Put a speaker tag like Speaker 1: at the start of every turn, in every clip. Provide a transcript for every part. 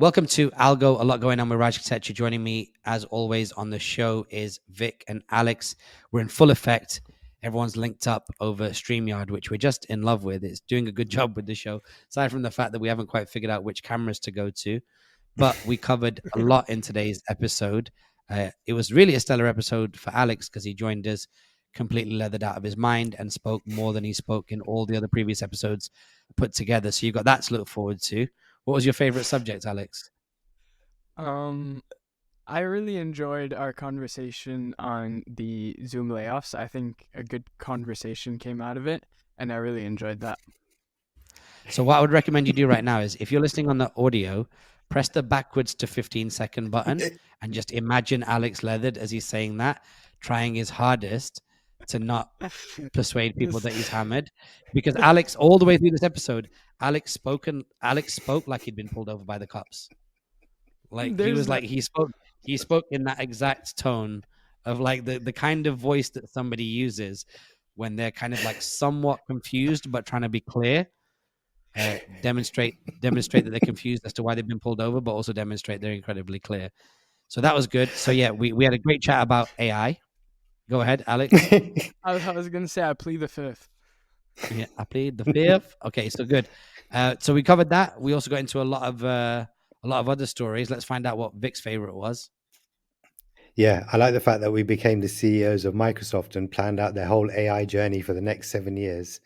Speaker 1: Welcome to ALGO, a lot going on with Raj Katecha. Joining me, as always, on the show is Vic and Alex. We're in full effect. Everyone's linked up over StreamYard, which we're just in love with. It's doing a good job with the show, aside from the fact that we haven't quite figured out which cameras to go to. But we covered a lot in today's episode. It was really a stellar episode for Alex because he joined us completely leathered out of his mind and spoke more than he spoke in all the other previous episodes put together. So you've got that to look forward to. What was your favorite subject, Alex?
Speaker 2: I really enjoyed our conversation on the Zoom layoffs. I think a good conversation came out of it, and I really enjoyed that.
Speaker 1: So what I would recommend you do right now is if you're listening on the audio, press the backwards to 15-second button and just imagine Alex leathered as he's saying that, trying his hardest to not persuade people that he's hammered. Because Alex, all the way through this episode, Alex spoke like he'd been pulled over by the cops. Like he spoke in that exact tone of like the kind of voice that somebody uses when they're kind of like somewhat confused but trying to be clear. Demonstrate that they're confused as to why they've been pulled over, but also demonstrate they're incredibly clear. So that was good. So yeah, we had a great chat about AI. Go ahead, Alex.
Speaker 2: I was gonna say I plead the fifth.
Speaker 1: Yeah, I plead the fifth. Okay, so good. So we covered that. We also got into a lot of other stories. Let's find out what Vic's favorite was.
Speaker 3: Yeah, I like the fact that we became the CEOs of Microsoft and planned out their whole AI journey for the next 7 years.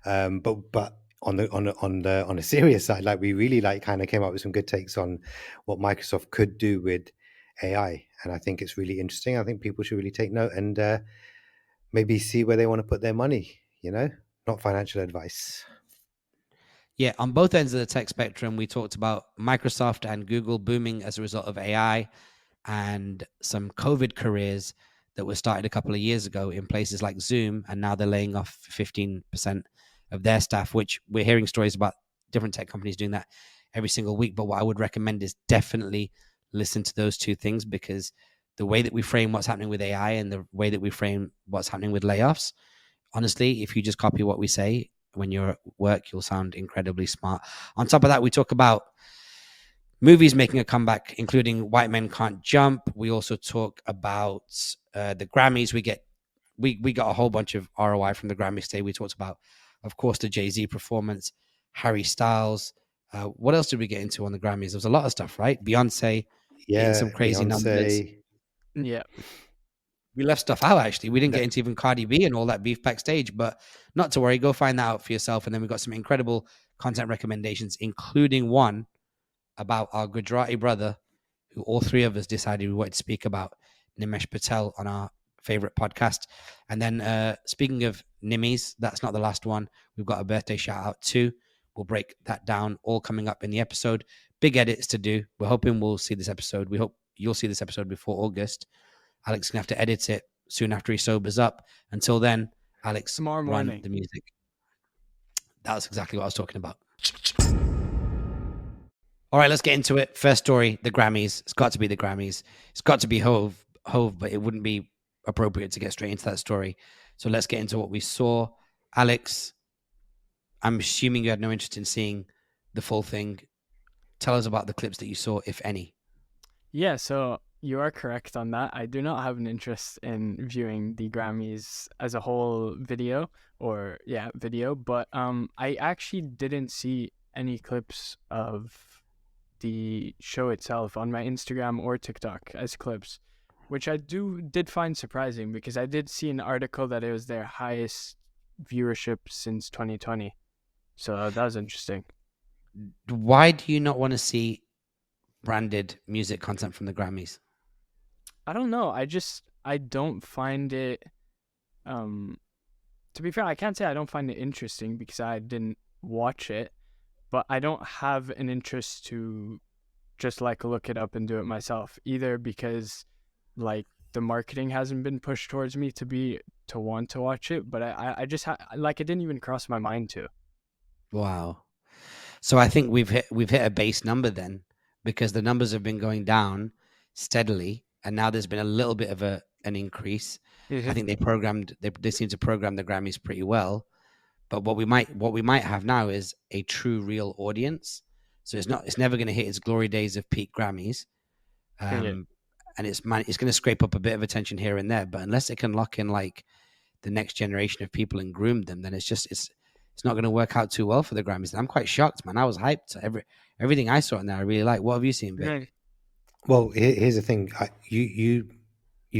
Speaker 3: But on a serious side, like we really kind of came up with some good takes on what Microsoft could do with AI, and I think it's really interesting. I think people should really take note and maybe see where they want to put their money. Not financial advice.
Speaker 1: Yeah, on both ends of the tech spectrum, we talked about Microsoft and Google booming as a result of AI and some COVID careers that were started a couple of years ago in places like Zoom, and now they're laying off 15% of their staff, which we're hearing stories about different tech companies doing that every single week. But what I would recommend is definitely listen to those two things, because the way that we frame what's happening with AI and the way that we frame what's happening with layoffs, honestly, if you just copy what we say when you're at work, you'll sound incredibly smart. On top of that, we talk about movies making a comeback, including White Men Can't Jump. We also talk about the Grammys. We got a whole bunch of ROI from the Grammys today. We talked about, of course, the Z Performance, Harry Styles. What else did we get into on the Grammys? There was a lot of stuff, right? Beyonce, getting some crazy numbers.
Speaker 2: Yeah.
Speaker 1: We left stuff out, actually. We didn't get into even Cardi B and all that beef backstage, but not to worry. Go find that out for yourself. And then we've got some incredible content recommendations, including one about our Gujarati brother, who all three of us decided we wanted to speak about, Nimesh Patel, on our favorite podcast. And then speaking of Nimes, that's not the last one. We've got a birthday shout out too. We'll break that down, all coming up in the episode. Big edits to do. We're hoping we'll see this episode. We hope you'll see this episode before August. Alex is going to have to edit it soon after he sobers up. Until then, Alex,
Speaker 2: tomorrow morning,
Speaker 1: run the music. That's exactly what I was talking about. All right, let's get into it. First story, the Grammys. It's got to be the Grammys. It's got to be Hove, but it wouldn't be appropriate to get straight into that story. So let's get into what we saw. Alex, I'm assuming you had no interest in seeing the full thing. Tell us about the clips that you saw, if any.
Speaker 2: Yeah, so you are correct on that. I do not have an interest in viewing the Grammys as a whole video, but I actually didn't see any clips of the show itself on my Instagram or TikTok as clips, which I did find surprising, because I did see an article that it was their highest viewership since 2020. So that was interesting.
Speaker 1: Why do you not want to see branded music content from the Grammys?
Speaker 2: I don't know. I don't find it, to be fair, I can't say I don't find it interesting because I didn't watch it, but I don't have an interest to just look it up and do it myself either, because the marketing hasn't been pushed towards me to want to watch it, but I just it didn't even cross my mind to.
Speaker 1: Wow. So I think we've hit a base number then, because the numbers have been going down steadily, and now there's been a little bit of an increase. I think they seem to program the Grammys pretty well. But what we might have now is a true real audience So it's never going to hit its glory days of peak Grammys. And it's going to scrape up a bit of attention here and there, but unless it can lock in like the next generation of people and groom them, then it's not going to work out too well for the Grammys. And I'm quite shocked, man. I was hyped. Everything I saw in there, I really like. What have you seen, Vic?
Speaker 3: Well, here's the thing. You've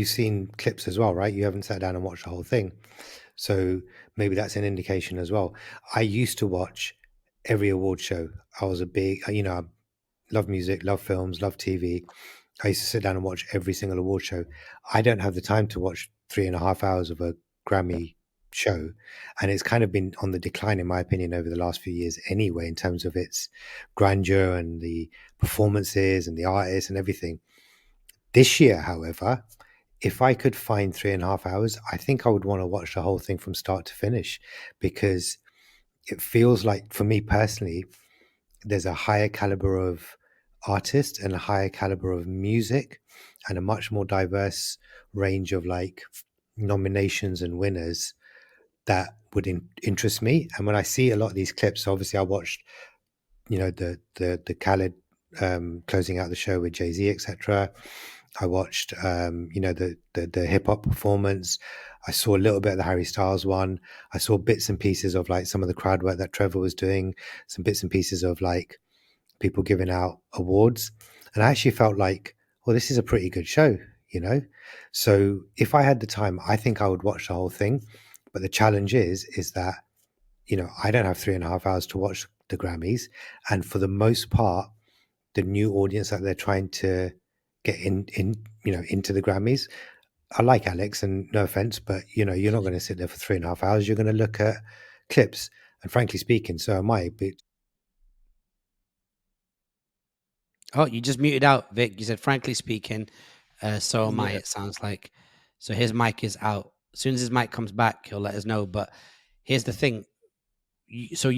Speaker 3: seen clips as well, right? You haven't sat down and watched the whole thing. So maybe that's an indication as well. I used to watch every award show. I was a big, I love music, love films, love TV. I used to sit down and watch every single award show. I don't have the time to watch 3.5 hours of a Grammy show. And it's kind of been on the decline, in my opinion, over the last few years anyway, in terms of its grandeur and the performances and the artists and everything. This year, however, if I could find 3.5 hours, I think I would want to watch the whole thing from start to finish, because it feels like, for me personally, there's a higher caliber of artist and a higher caliber of music and a much more diverse range of like nominations and winners that would interest me. And when I see a lot of these clips, obviously I watched, the Khaled closing out the show with Jay-Z, etc. I watched, the hip hop performance. I saw a little bit of the Harry Styles one. I saw bits and pieces of like some of the crowd work that Trevor was doing, some bits and pieces of like people giving out awards. And I actually felt like, well, this is a pretty good show, So if I had the time, I think I would watch the whole thing. But the challenge is that, I don't have 3.5 hours to watch the Grammys. And for the most part, the new audience that they're trying to get into the Grammys, I like Alex, and no offense, but you're not going to sit there for 3.5 hours. You're going to look at clips, and frankly speaking, so am I. But
Speaker 1: oh, you just muted out, Vic. You said, frankly speaking, so am I, it sounds like. So his mic is out. As soon as his mic comes back, he'll let us know. But here's the thing. So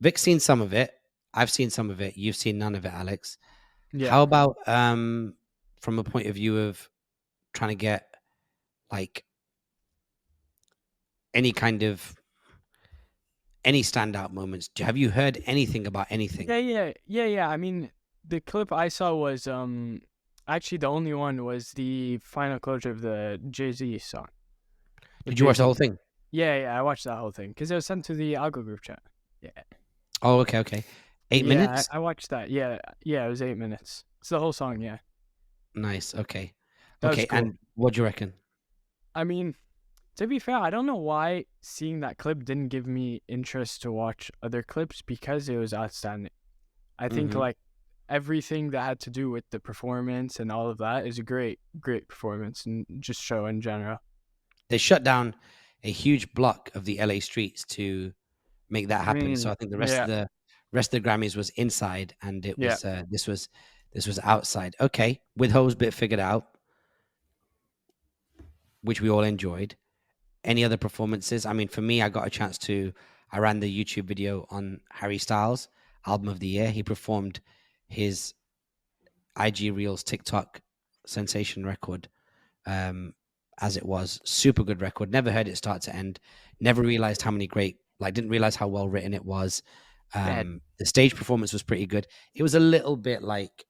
Speaker 1: Vic's seen some of it. I've seen some of it. You've seen none of it, Alex. Yeah. How about from a point of view of trying to get like any standout moments? Have you heard anything about anything?
Speaker 2: Yeah. I mean, the clip I saw was actually the only one was the final closure of the Jay-Z song.
Speaker 1: Did you watch the whole thing?
Speaker 2: Yeah, I watched that whole thing because it was sent to the ALGO group chat. Yeah.
Speaker 1: Oh, okay. 8 minutes?
Speaker 2: I watched that. Yeah, it was 8 minutes. It's the whole song, yeah.
Speaker 1: Nice, okay.
Speaker 2: Cool.
Speaker 1: And what do you reckon?
Speaker 2: I mean, to be fair, I don't know why seeing that clip didn't give me interest to watch other clips, because it was outstanding. I think like everything that had to do with the performance and all of that is a great performance, and just show in general.
Speaker 1: They shut down a huge block of the LA streets to make that happen. So I think the rest of the Grammys was inside, and it was this was outside. Okay, with Ho's bit figured out, which we all enjoyed. Any other performances? I mean, for me, I ran the YouTube video on Harry Styles' Album of the Year. He performed his IG Reels TikTok sensation record as it was. Super good record. Never heard it start to end. Never realized how many didn't realize how well written it was. The stage performance was pretty good. It was a little bit like,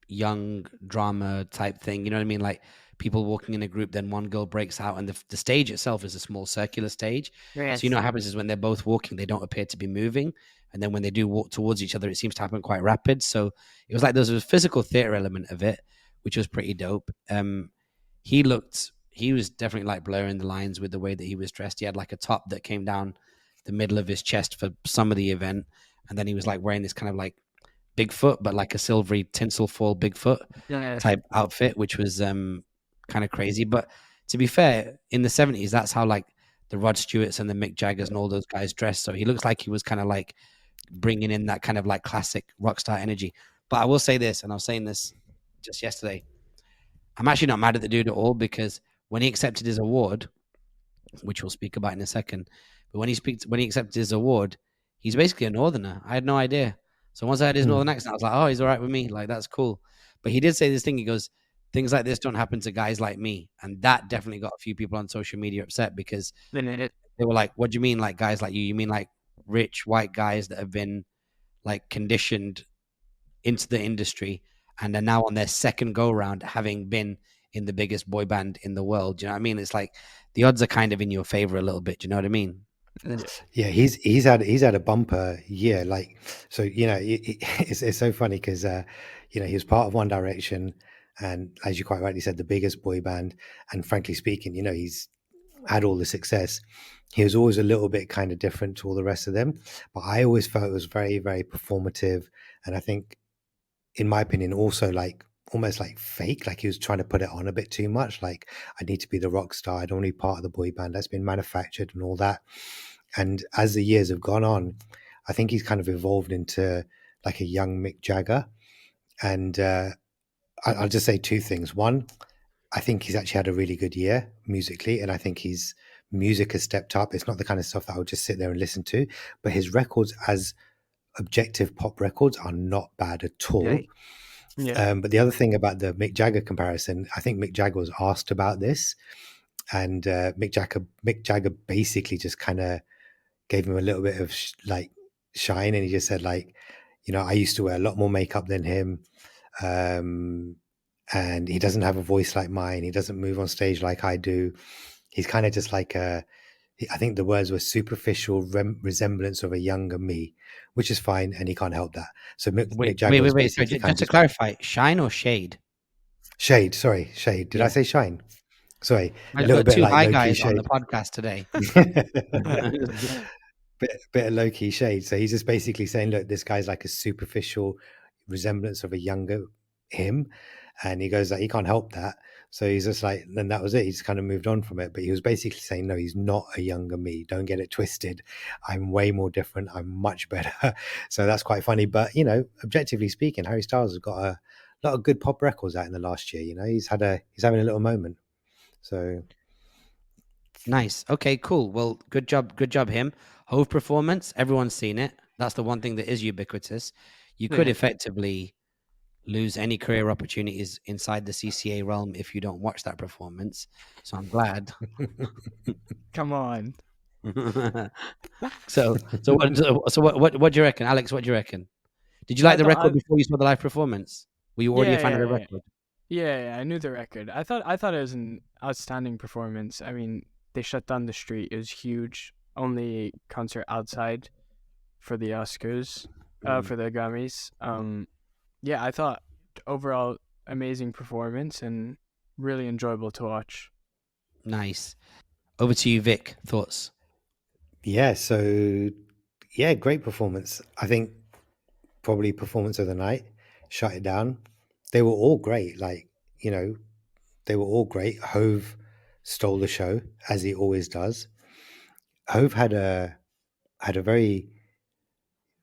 Speaker 1: young drama type thing. You know what I mean? Like people walking in a group, then one girl breaks out, and the stage itself is a small circular stage. Yes. So what happens is when they're both walking, they don't appear to be moving. And then when they do walk towards each other, it seems to happen quite rapid. So it was like there was a physical theater element of it, which was pretty dope. He was definitely like blurring the lines with the way that he was dressed. He had like a top that came down the middle of his chest for some of the event. And then he was like wearing this kind of like Bigfoot, but like a silvery tinsel fall Bigfoot type outfit, which was kind of crazy. But to be fair, in the 70s, that's how like the Rod Stewarts and the Mick Jaggers and all those guys dressed. So he looks like he was kind of like bringing in that kind of like classic rock star energy. But I will say this, and I was saying this just yesterday, I'm actually not mad at the dude at all, because when he accepted his award, which we'll speak about in a second, but when he accepted his award, he's basically a northerner. I had no idea. So once I had his northern accent, I was like, oh, he's all right with me. Like, that's cool. But he did say this thing. He goes, things like this don't happen to guys like me. And that definitely got a few people on social media upset, because They were like, what do you mean, like guys like you? You mean like rich white guys that have been like conditioned into the industry and are now on their second go round, having been in the biggest boy band in the world? Do you know what I mean? It's like the odds are kind of in your favor a little bit. Do you know what I mean?
Speaker 3: Yeah, he's had a bumper year. Like, so it's so funny because he was part of One Direction, and as you quite rightly said, the biggest boy band. And frankly speaking, he's had all the success. He was always a little bit kind of different to all the rest of them, but I always felt it was very, very performative. And I think, in my opinion, also like almost like fake, like he was trying to put it on a bit too much. Like, I need to be the rock star. I don't want to be part of the boy band that's been manufactured and all that. And as the years have gone on, I think he's kind of evolved into like a young Mick Jagger. And I'll just say two things. One, I think he's actually had a really good year musically, and I think his music has stepped up. It's not the kind of stuff that I would just sit there and listen to, but his records as objective pop records are not bad at all.
Speaker 2: Yeah.
Speaker 3: But the other thing about the Mick Jagger comparison, I think Mick Jagger was asked about this, and Mick Jagger basically just kind of gave him a little bit of like shine, and he just said like, I used to wear a lot more makeup than him, and he doesn't have a voice like mine. He doesn't move on stage like I do. He's kind of just like I think the words were superficial resemblance of a younger me, which is fine, and he can't help that. So Mick Jagger was
Speaker 1: Wait.
Speaker 3: basically
Speaker 1: Just to clarify, shine or shade?
Speaker 3: Shade. Sorry, shade. Did I say shine? Sorry,
Speaker 1: I
Speaker 3: a little
Speaker 1: got
Speaker 3: bit
Speaker 1: two
Speaker 3: like
Speaker 1: high
Speaker 3: low-key
Speaker 1: guys on
Speaker 3: shade.
Speaker 1: the podcast today.
Speaker 3: bit of low-key shade. So he's just basically saying, look, this guy's like a superficial resemblance of a younger him, and he goes like, he can't help that. So he's just like, then that was it. He's kind of moved on from it. But he was basically saying, no, he's not a younger me. Don't get it twisted. I'm way more different. I'm much better. So that's quite funny. But objectively speaking, Harry Styles has got a lot of good pop records out in the last year. He's having a little moment. So
Speaker 1: nice. Okay, cool. Well, good job him. Hove performance, everyone's seen it. That's the one thing that is ubiquitous. You could effectively lose any career opportunities inside the CCA realm if you don't watch that performance. So I'm glad.
Speaker 2: Come on.
Speaker 1: So what do you reckon, Alex? What do you reckon? Did you like the record before you saw the live performance? Were you already a fan of the record?
Speaker 2: Yeah, I knew the record. I thought it was an outstanding performance. I mean, they shut down the street. It was huge. Only concert outside for the Oscars, for the Grammys. Yeah, I thought overall amazing performance and really enjoyable to watch.
Speaker 1: Nice. Over to you, Vic. Thoughts?
Speaker 3: Yeah. So yeah, great performance. I think probably performance of the night. Shut it down. They were all great. Like, they were all great. Hove stole the show, as he always does. Hove had a very,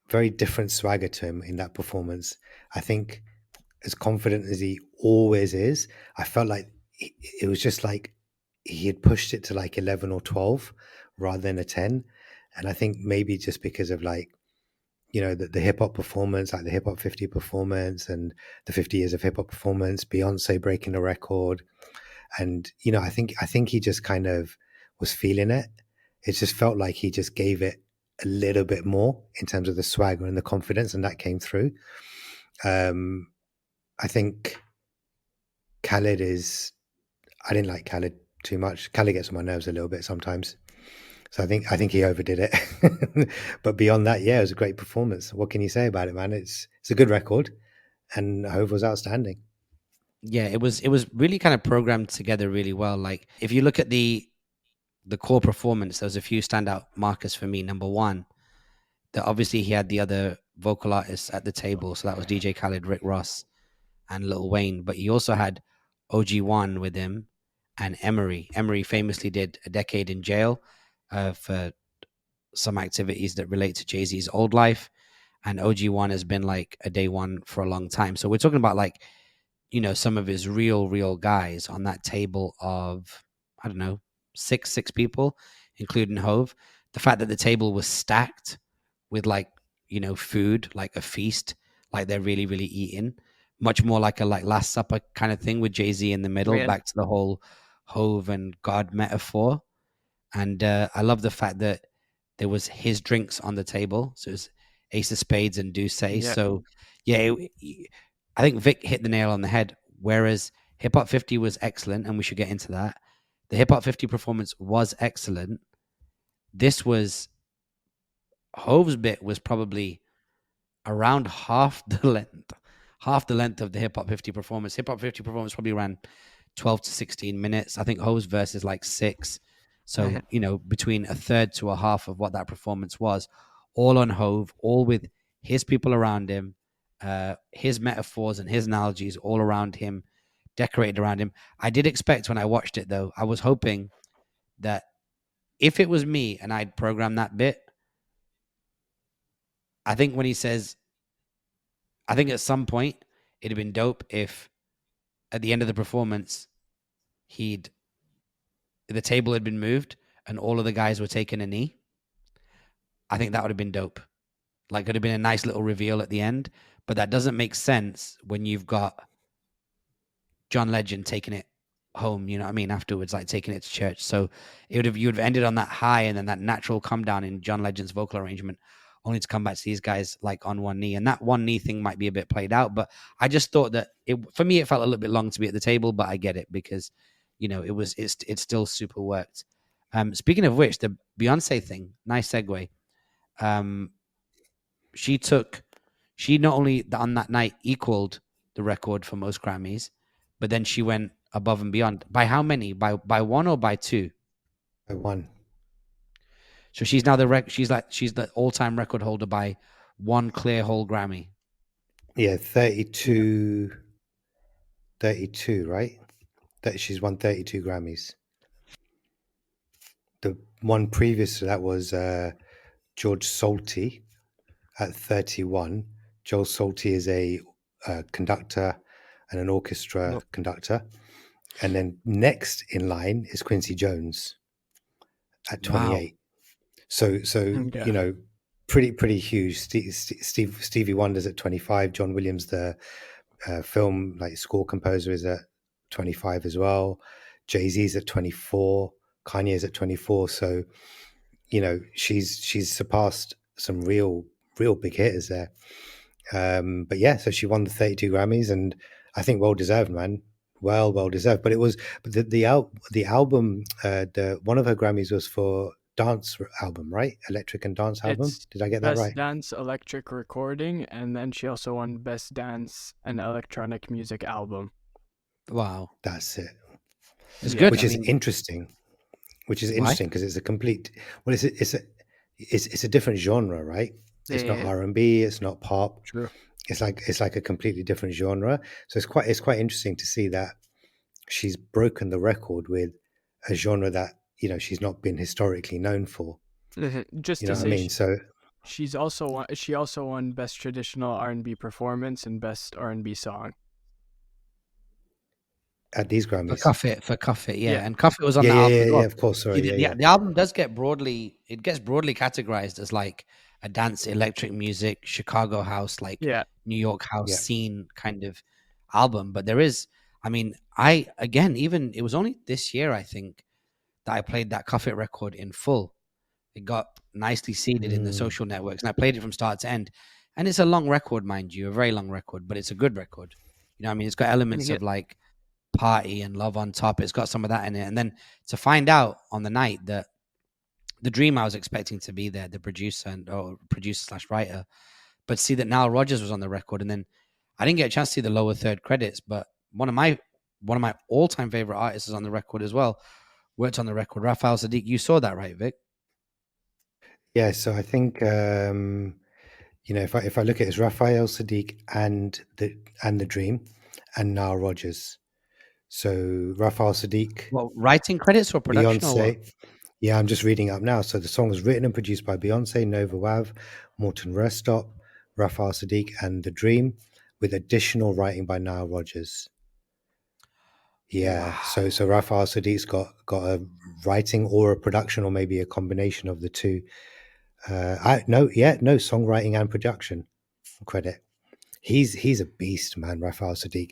Speaker 3: very different swagger to him in that performance. I think, as confident as he always is, I felt like it was just like he had pushed it to like 11 or 12 rather than a 10. And I think maybe just because of like, the hip hop performance, like the hip hop 50 performance and the 50 years of hip hop performance, Beyonce breaking the record. And, I think he just kind of was feeling it. It just felt like he just gave it a little bit more in terms of the swagger and the confidence, and that came through. I think Khaled I didn't like Khaled too much. Khaled gets on my nerves a little bit sometimes. So I think he overdid it. But beyond that, yeah, it was a great performance. What can you say about it, man? It's a good record, and Hove was outstanding.
Speaker 1: Yeah, it was really kind of programmed together really well. Like if you look at the core performance, there's a few standout markers for me. Number one, that obviously he had the other vocal artists at the table. So that was DJ Khaled, Rick Ross, and Lil Wayne. But he also had OG1 with him and Emery. Emery famously did a decade in jail for some activities that relate to Jay-Z's old life. And OG1 has been like a day one for a long time. So we're talking about like, some of his real guys on that table of, I don't know, six people, including Hove. The fact that the table was stacked with like, food, like a feast, like they're really, really eating, much more like a Last Supper kind of thing with Jay-Z in the middle, back to the whole Hove and God metaphor. And I love the fact that there was his drinks on the table. So it was Ace of Spades and Douce.
Speaker 2: Yeah.
Speaker 1: So yeah, I think Vic hit the nail on the head. Whereas Hip Hop 50 was excellent, and we should get into that. The Hip Hop 50 performance was excellent. This was Hove's bit was probably around half the length of the Hip Hop 50 performance. Hip Hop 50 performance probably ran 12 to 16 minutes. I think Hove's verse is like 6. So, between a third to a half of what that performance was, all on Hove, all with his people around him, his metaphors and his analogies all around him, decorated around him. I did expect when I watched it, though, I was hoping that if it was me and I'd programmed that bit, I think when he says, I think at some point it'd have been dope if at the end of the performance, the table had been moved and all of the guys were taking a knee. I think that would have been dope. Like, it would have been a nice little reveal at the end, but that doesn't make sense when you've got John Legend taking it home, you know what I mean, afterwards, like taking it to church. So you would have ended on that high and then that natural come down in John Legend's vocal arrangement, only to come back to these guys like on one knee. And that one knee thing might be a bit played out, but I just thought that for me, it felt a little bit long to be at the table, but I get it because, it still super worked. Speaking of which, the Beyonce thing, nice segue. She not only on that night equaled the record for most Grammys, but then she went above and beyond. By how many? By one or by two?
Speaker 3: By one.
Speaker 1: So she's now she's the all-time record holder by one clear whole Grammy.
Speaker 3: Yeah, 32, right? She's won 32 Grammys. The one previous to that was George Solti at 31. Joel Solti is a conductor and an orchestra conductor. And then next in line is Quincy Jones at 28. Wow. So pretty huge. Stevie Wonder's at 25. John Williams, the film like score composer, is at 25 as well. Jay-Z's at 24. Kanye's at 24. So she's surpassed some real big hitters there. But yeah, so she won the 32 Grammys, and I think well deserved, man. Well deserved. But the album, one of her Grammys was for dance album, right? Electric and dance album. Did I get that right?
Speaker 2: Best dance electric recording, and then she also won best dance and electronic music album.
Speaker 1: Wow,
Speaker 3: that's it.
Speaker 1: It's good.
Speaker 3: Which is interesting. Which is interesting because it's a complete. Well, it's a different genre, right? It's not R&B. It's not pop.
Speaker 2: True.
Speaker 3: It's like a completely different genre. So it's quite interesting to see that she's broken the record with a genre that she's not been historically known for.
Speaker 2: Just to say, so she also won best traditional R&B performance and best R&B song
Speaker 3: at these Grammys
Speaker 1: for Cuff It, yeah. And Cuff It was on the album.
Speaker 3: Yeah, of course. Sorry,
Speaker 1: the album does get broadly categorized as like a dance, electric music, Chicago house, like New York house scene kind of album. But there is, it was only this year, I think, that I played that Cuff It record in full. It got nicely seeded in the social networks, and I played it from start to end. And it's a long record, mind you, a very long record, but it's a good record. It's got elements of like party and love on top. It's got some of that in it. And then to find out on the night that the dream I was expecting to be there, the producer/writer, but see that Nile Rodgers was on the record. And then I didn't get a chance to see the lower third credits, but one of my all-time favorite artists is on the record as well. Worked on the record, Raphael Sadiq. You saw that, right, Vic?
Speaker 3: Yeah. So I think if I look at it, it's Raphael Sadiq and the Dream and Nile Rodgers. So Raphael Sadiq.
Speaker 1: Well, writing credits or production?
Speaker 3: Beyonce. Yeah, I'm just reading up now. So the song was written and produced by Beyonce, Nova Wav, Morton Restop, Raphael Sadiq, and The Dream, with additional writing by Nile Rodgers. Yeah. Wow. So Raphael Sadiq's got a writing or a production, or maybe a combination of the two. No songwriting and production credit. He's a beast, man. Raphael Sadiq.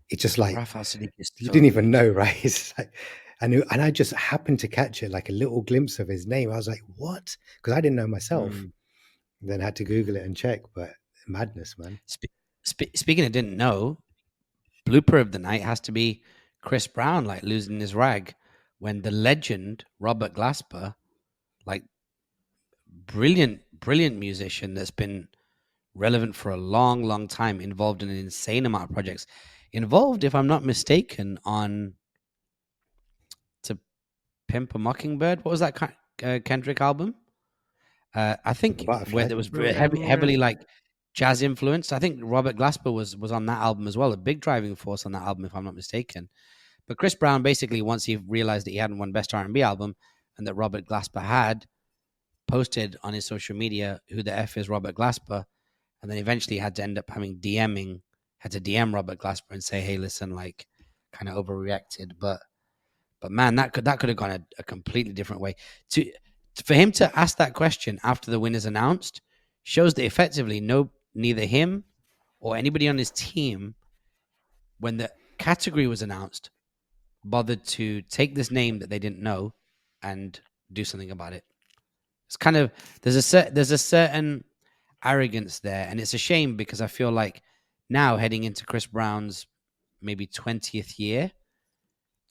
Speaker 3: It's just like
Speaker 1: Raphael Sadiq is
Speaker 3: you didn't even know, right? It's like and I just happened to catch it, like a little glimpse of his name. I was like, what? Because I didn't know myself. Then had to Google it and check, but madness, man.
Speaker 1: Speaking of didn't know, blooper of the night has to be Chris Brown, like losing his rag when the legend Robert Glasper, like brilliant musician that's been relevant for a long time, involved in an insane amount of projects, involved, if I'm not mistaken, on To Pimp a Mockingbird. What was that Kendrick album? I think where there was heavily like jazz influenced. I think Robert Glasper was on that album as well, a big driving force on that album, if I'm not mistaken. But Chris Brown, basically, once he realized that he hadn't won Best R&B Album and that Robert Glasper had, posted on his social media, who the F is Robert Glasper? And then eventually had to end up having had to DM Robert Glasper and say, hey, listen, like, kind of overreacted. But man, that could have gone a completely different way. For him to ask that question after the win is announced shows that effectively neither him or anybody on his team, when the category was announced, bothered to take this name that they didn't know and do something about it. It's kind of there's a certain arrogance there, and it's a shame because I feel like now heading into Chris Brown's maybe 20th year,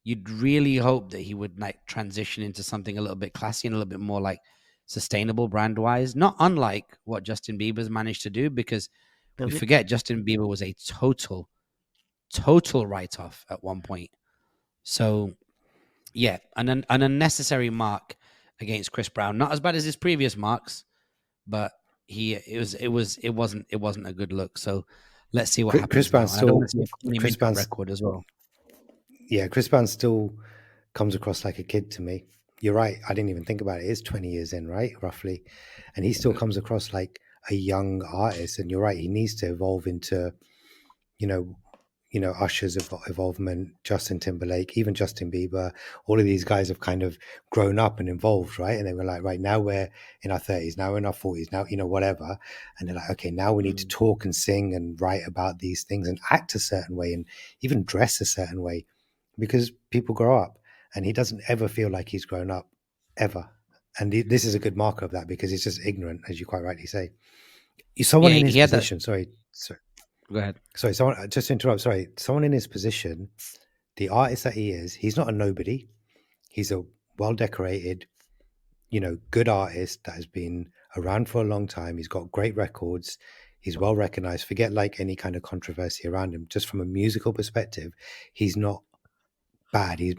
Speaker 1: you'd really hope that he would like transition into something a little bit classy and a little bit more like sustainable brand wise, not unlike what Justin Bieber's managed to do, because we forget Justin Bieber was a total write-off at one point. So yeah, an unnecessary mark against Chris Brown. Not as bad as his previous marks, but it wasn't a good look. So let's see what happens.
Speaker 3: Chris Brown still
Speaker 1: Chris Brown's record as well.
Speaker 3: Yeah, Chris Brown still comes across like a kid to me. You're right. I didn't even think about it. It's 20 years in, right? Roughly. And he still comes across like a young artist. And you're right. He needs to evolve into, Usher's evolvement, Justin Timberlake, even Justin Bieber. All of these guys have kind of grown up and evolved, right? And they were like, right, now we're in our 30s, now we're in our 40s, now, whatever. And they're like, okay, now we need to talk and sing and write about these things and act a certain way and even dress a certain way, because people grow up, and he doesn't ever feel like he's grown up, ever. And this is a good marker of that, because he's just ignorant, as you quite rightly say. Someone in his position, sorry.
Speaker 1: Go ahead.
Speaker 3: Sorry, someone, just to interrupt, sorry. Someone in his position, the artist that he is, he's not a nobody. He's a well-decorated, good artist that has been around for a long time. He's got great records. He's well recognized. Forget like any kind of controversy around him. Just from a musical perspective, he's not bad. He's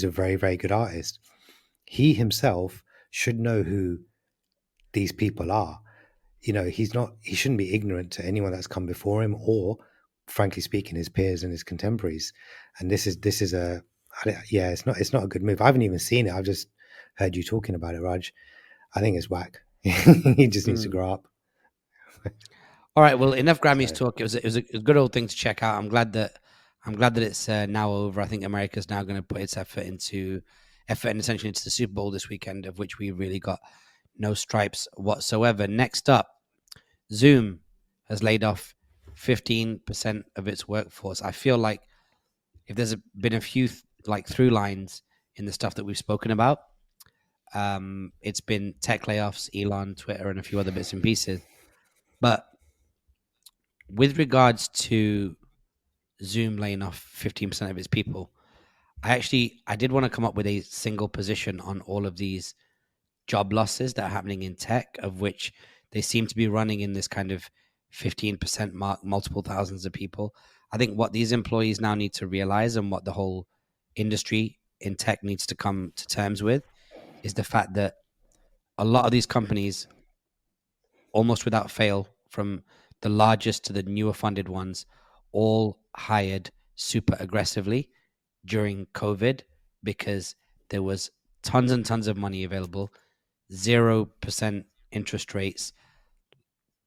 Speaker 3: a very, very good artist. He himself should know who these people are. He shouldn't be ignorant to anyone that's come before him, or frankly speaking, his peers and his contemporaries. And it's not a good move. I haven't even seen it. I've just heard you talking about it, Raj. I think it's whack. He just needs to grow up.
Speaker 1: All right. Well, enough Grammys talk. It was a good old thing to check out. I'm glad that it's now over. I think America's now going to put its effort and essentially into the Super Bowl this weekend, of which we really got no stripes whatsoever. Next up, Zoom has laid off 15% of its workforce. I feel like if there's been a few through lines in the stuff that we've spoken about, it's been tech layoffs, Elon, Twitter, and a few other bits and pieces. But with regards to Zoom laying off 15% of its people, I did want to come up with a single position on all of these job losses that are happening in tech, of which they seem to be running in this kind of 15% mark, multiple thousands of people. I think what these employees now need to realize, and what the whole industry in tech needs to come to terms with, is the fact that a lot of these companies, almost without fail, from the largest to the newer funded ones, all hired super aggressively during COVID, because there was tons and tons of money available, 0% interest rates.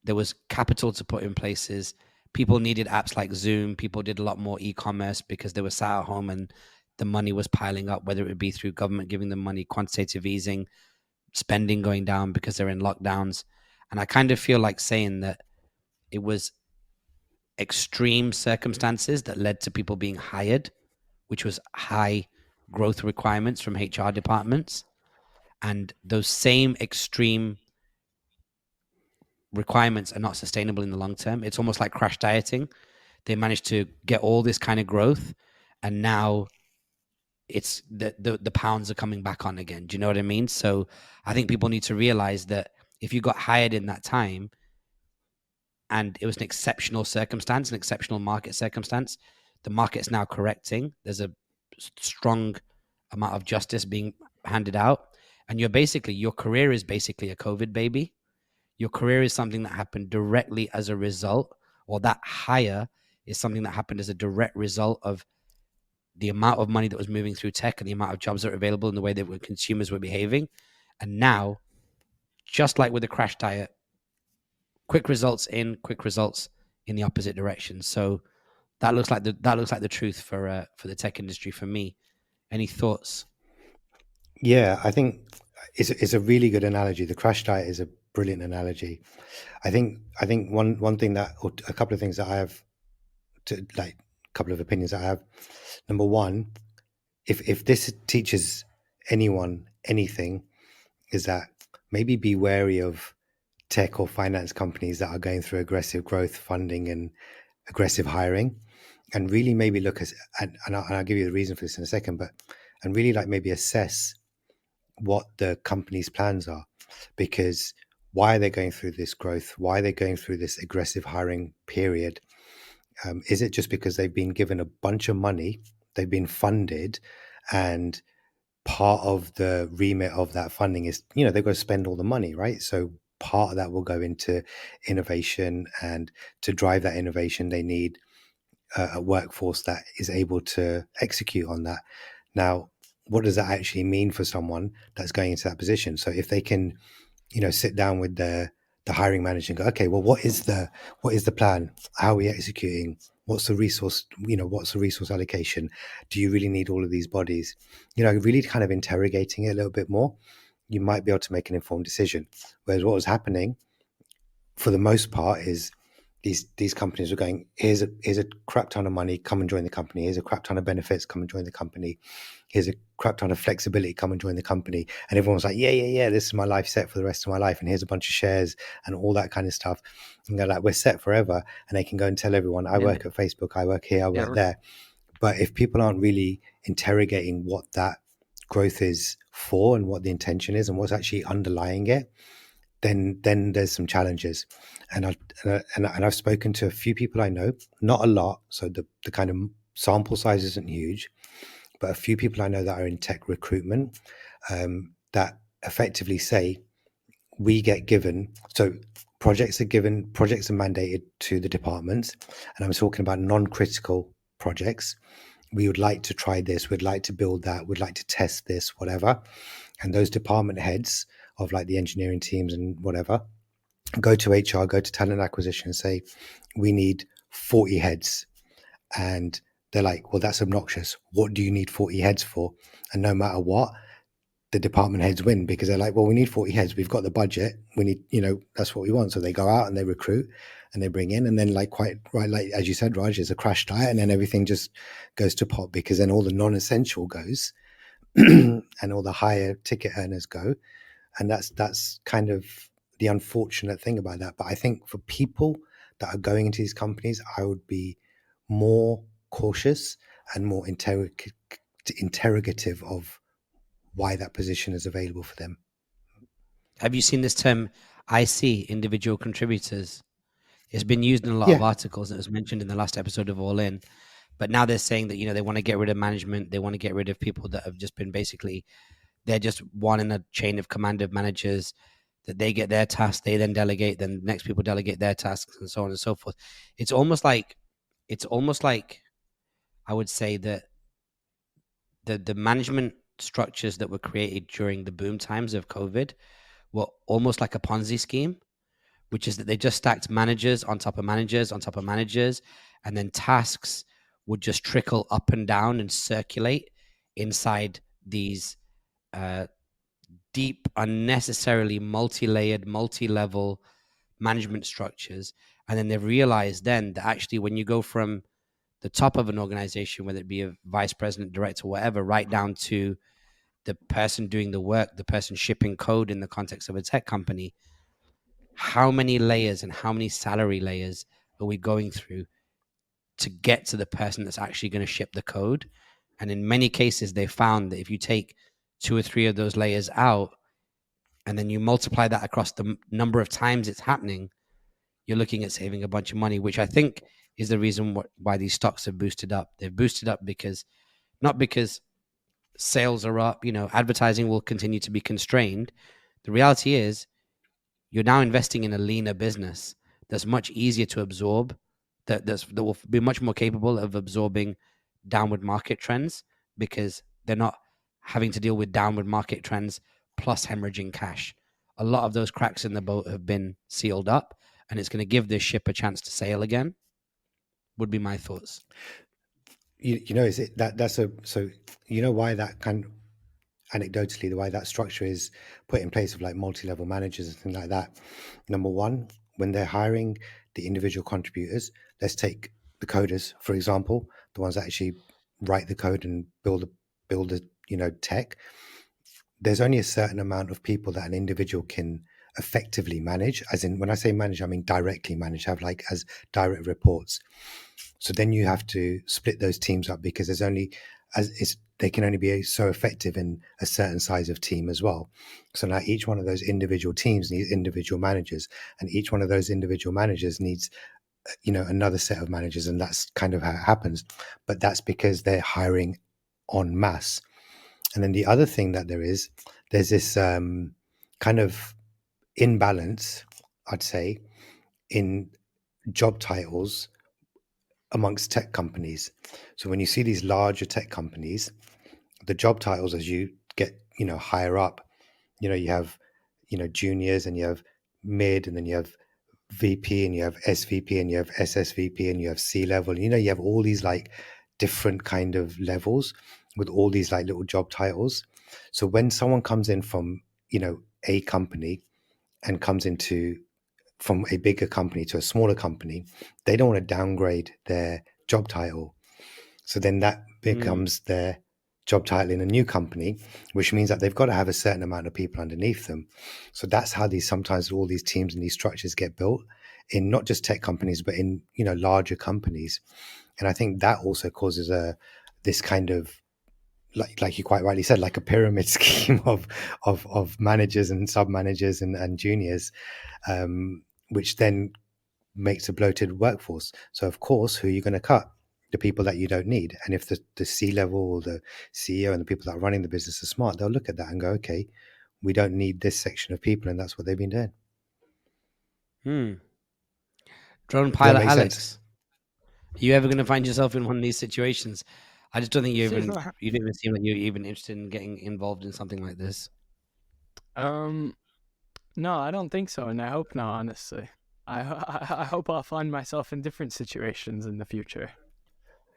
Speaker 1: There was capital to put in places. People needed apps like Zoom. People did a lot more e-commerce because they were sat at home and the money was piling up, whether it would be through government giving them money, quantitative easing, spending going down because they're in lockdowns. And I kind of feel like saying that it was extreme circumstances that led to people being hired, which was high growth requirements from HR departments, and those same extreme requirements are not sustainable in the long term. It's almost like crash dieting. They managed to get all this kind of growth, and now it's the pounds are coming back on again. Do you know what I mean? So I think people need to realize that if you got hired in that time and it was an exceptional circumstance, an exceptional market circumstance, the market's now correcting. There's a strong amount of justice being handed out, and your career is basically a COVID baby. Your career is something that happened directly as a result, or that hire is something that happened as a direct result of the amount of money that was moving through tech and the amount of jobs that were available and the way that consumers were behaving. And now, just like with the crash diet, quick results in the opposite direction. So that looks like the truth for the tech industry for me. Any thoughts?
Speaker 3: Yeah, I think it's a really good analogy. The crash diet is a brilliant analogy. I think one thing that, or a couple of things that I have to like, a couple of opinions that I have. Number one, if this teaches anyone anything, is that maybe be wary of tech or finance companies that are going through aggressive growth funding and aggressive hiring, and really maybe look at, and I'll give you the reason for this in a second, but and really like maybe assess what the company's plans are, because why are they going through this growth? Why are they going through this aggressive hiring period? Is it just because they've been given a bunch of money, they've been funded, and part of the remit of that funding is, they've got to spend all the money, right? So part of that will go into innovation, and to drive that innovation, they need a workforce that is able to execute on that. Now, what does that actually mean for someone that's going into that position? So if they can, sit down with the hiring manager and go, okay, well, what is the plan? How are we executing? What's the resource? What's the resource allocation? Do you really need all of these bodies? Really kind of interrogating it a little bit more, you might be able to make an informed decision. Whereas what was happening for the most part is these companies were going, here's a crap ton of money, come and join the company. Here's a crap ton of benefits, come and join the company. Here's a crap ton of flexibility, come and join the company. And everyone was like, yeah, this is my life set for the rest of my life. And here's a bunch of shares and all that kind of stuff. And they're like, we're set forever. And they can go and tell everyone, I work at Facebook, I work here, I work there. But if people aren't really interrogating what that growth is for and what the intention is and what's actually underlying it, then there's some challenges. And I've spoken to a few people I know, not a lot, so the kind of sample size isn't huge, but a few people I know that are in tech recruitment, that effectively say, we get given, so projects are mandated to the departments, and I'm talking about non-critical projects. We would like to try this, we'd like to build that, we'd like to test this, whatever. And those department heads of like the engineering teams and whatever go to HR, go to talent acquisition and say, we need 40 heads. And they're like, well, that's obnoxious. What do you need 40 heads for? And no matter what, the department heads win, because they're like, well, we need 40 heads. We've got the budget. We need, that's what we want. So they go out and they recruit and they bring in, and then like quite right, like as you said, Raj, there's a crash diet, and then everything just goes to pot, because then all the non-essential goes and all the higher ticket earners go. And that's kind of the unfortunate thing about that. But I think for people that are going into these companies, I would be more cautious and more interrogative of why that position is available for them.
Speaker 1: Have you seen this term, IC, individual contributors? It's been used in a lot of articles. It was mentioned in the last episode of All In. But now they're saying that, they want to get rid of management. They want to get rid of people that have just been basically, they're just one in a chain of command of managers, that they get their tasks, they then delegate, then next people delegate their tasks, and so on and so forth. It's almost like I would say that the management structures that were created during the boom times of COVID were almost like a Ponzi scheme, which is that they just stacked managers on top of managers on top of managers, and then tasks would just trickle up and down and circulate inside these deep, unnecessarily multi-layered, multi-level management structures. And then they've realized then that actually when you go from the top of an organization, whether it be a vice president, director, whatever, right down to the person doing the work, the person shipping code in the context of a tech company, how many layers and how many salary layers are we going through to get to the person that's actually going to ship the code? And in many cases, they found that if you take 2 or 3 of those layers out and then you multiply that across the number of times it's happening, you're looking at saving a bunch of money, which I think is the reason why these stocks have boosted up. They've boosted up because, not because sales are up, advertising will continue to be constrained. The reality is you're now investing in a leaner business that's much easier to absorb, that will be much more capable of absorbing downward market trends, because they're not having to deal with downward market trends plus hemorrhaging cash. A lot of those cracks in the boat have been sealed up, and it's going to give this ship a chance to sail again, would be my thoughts.
Speaker 3: Is it that's so why that kind of anecdotally, the way that structure is put in place of like multi-level managers and things like that. Number one, when they're hiring the individual contributors, let's take the coders, for example, the ones that actually write the code and build the tech. There's only a certain amount of people that an individual can effectively manage. As in, when I say manage, I mean directly manage, have like as direct reports. So then you have to split those teams up, because there's only they can only be so effective in a certain size of team as well. So now each one of those individual teams needs individual managers, and each one of those individual managers needs another set of managers, and that's kind of how it happens. But that's because they're hiring en masse. And then the other thing that there's this kind of imbalance, I'd say, in job titles amongst tech companies. So when you see these larger tech companies, the job titles, as you get higher up, you have juniors, and you have mid, and then you have VP, and you have SVP, and you have SSVP, and you have C level. You have all these like different kind of levels with all these like little job titles. So when someone comes in from a company and comes from a bigger company to a smaller company, they don't want to downgrade their job title. So then that becomes their job title in a new company, which means that they've got to have a certain amount of people underneath them. So that's how sometimes all these teams and these structures get built in not just tech companies, but in larger companies. And I think that also causes this kind of, like you quite rightly said, like a pyramid scheme of managers and sub-managers and juniors, which then makes a bloated workforce. So of course, who are you going to cut? The people that you don't need. And if the C-level or the CEO and the people that are running the business are smart, they'll look at that and go, okay, we don't need this section of people. And that's what they've been doing.
Speaker 1: Drone pilot Alex, are you ever going to find yourself in one of these situations? I just don't think you didn't even seem like you're even interested in getting involved in something like this.
Speaker 2: No, I don't think so, and I hope not, honestly. I hope I'll find myself in different situations in the future.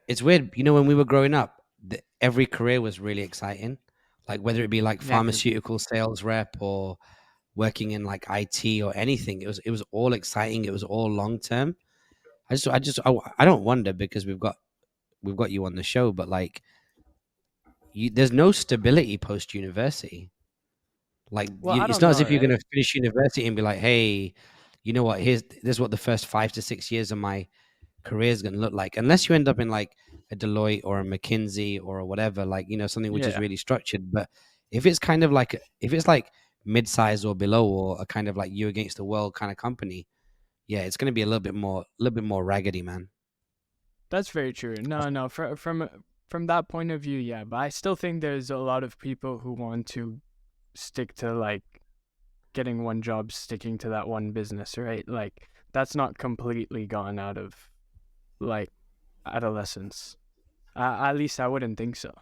Speaker 1: It's weird, when we were growing up, every career was really exciting. Like whether it be like pharmaceutical sales rep or working in like IT or anything, it was all exciting. It was all long term. I don't wonder, because we've got you on the show, but like there's no stability post university. Like it's not as if you're going to finish university and be like, hey, you know what? This is what the first 5 to 6 years of my career is going to look like, unless you end up in like a Deloitte or a McKinsey or whatever, like something which is really structured. But if it's kind of like mid-size or below, or a kind of like you against the world kind of company, it's going to be a little bit more raggedy, man.
Speaker 2: That's very true. No, from that point of view, yeah, but I still think there's a lot of people who want to stick to like getting one job, sticking to that one business, right? Like that's not completely gone out of like adolescence. At least I wouldn't think so.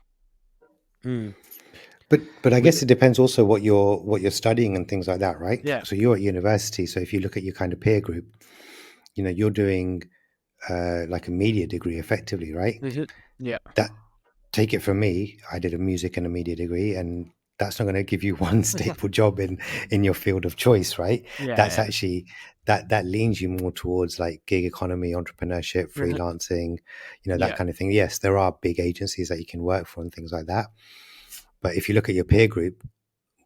Speaker 3: But I guess it depends also what you're studying and things like that, right?
Speaker 2: Yeah.
Speaker 3: So you're at university. So if you look at your kind of peer group, you're doing like a media degree effectively, right?
Speaker 2: Yeah.
Speaker 3: That, take it from me, I did a music and a media degree, and that's not going to give you one staple job in your field of choice, right?
Speaker 2: Yeah,
Speaker 3: That's
Speaker 2: yeah.
Speaker 3: actually that leans you more towards like gig economy, entrepreneurship, freelancing, that
Speaker 2: Yeah.
Speaker 3: kind of thing. Yes, there are big agencies that you can work for and things like that. But if you look at your peer group,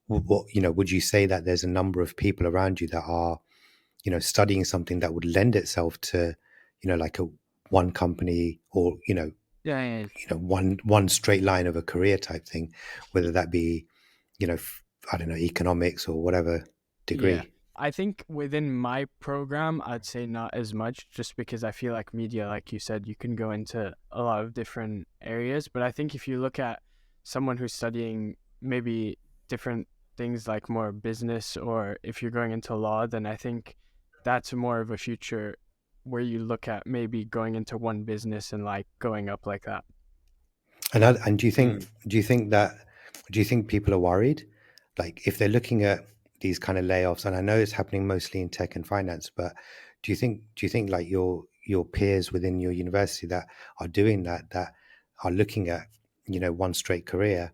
Speaker 3: what would you say that there's a number of people around you that are studying something that would lend itself to like a one company or
Speaker 2: Yeah.
Speaker 3: one straight line of a career type thing, whether that be I don't know, economics or whatever degree?
Speaker 2: Yeah. I think within my program, I'd say not as much, just because I feel like media, like you said, you can go into a lot of different areas. But I think if you look at someone who's studying maybe different things like more business, or if you're going into law, then I think that's more of a future where you look at maybe going into one business and like going up like that.
Speaker 3: And do you think people are worried, like if they're looking at these kind of layoffs? And I know it's happening mostly in tech and finance, but do you think like your peers within your university that are doing that are looking at one straight career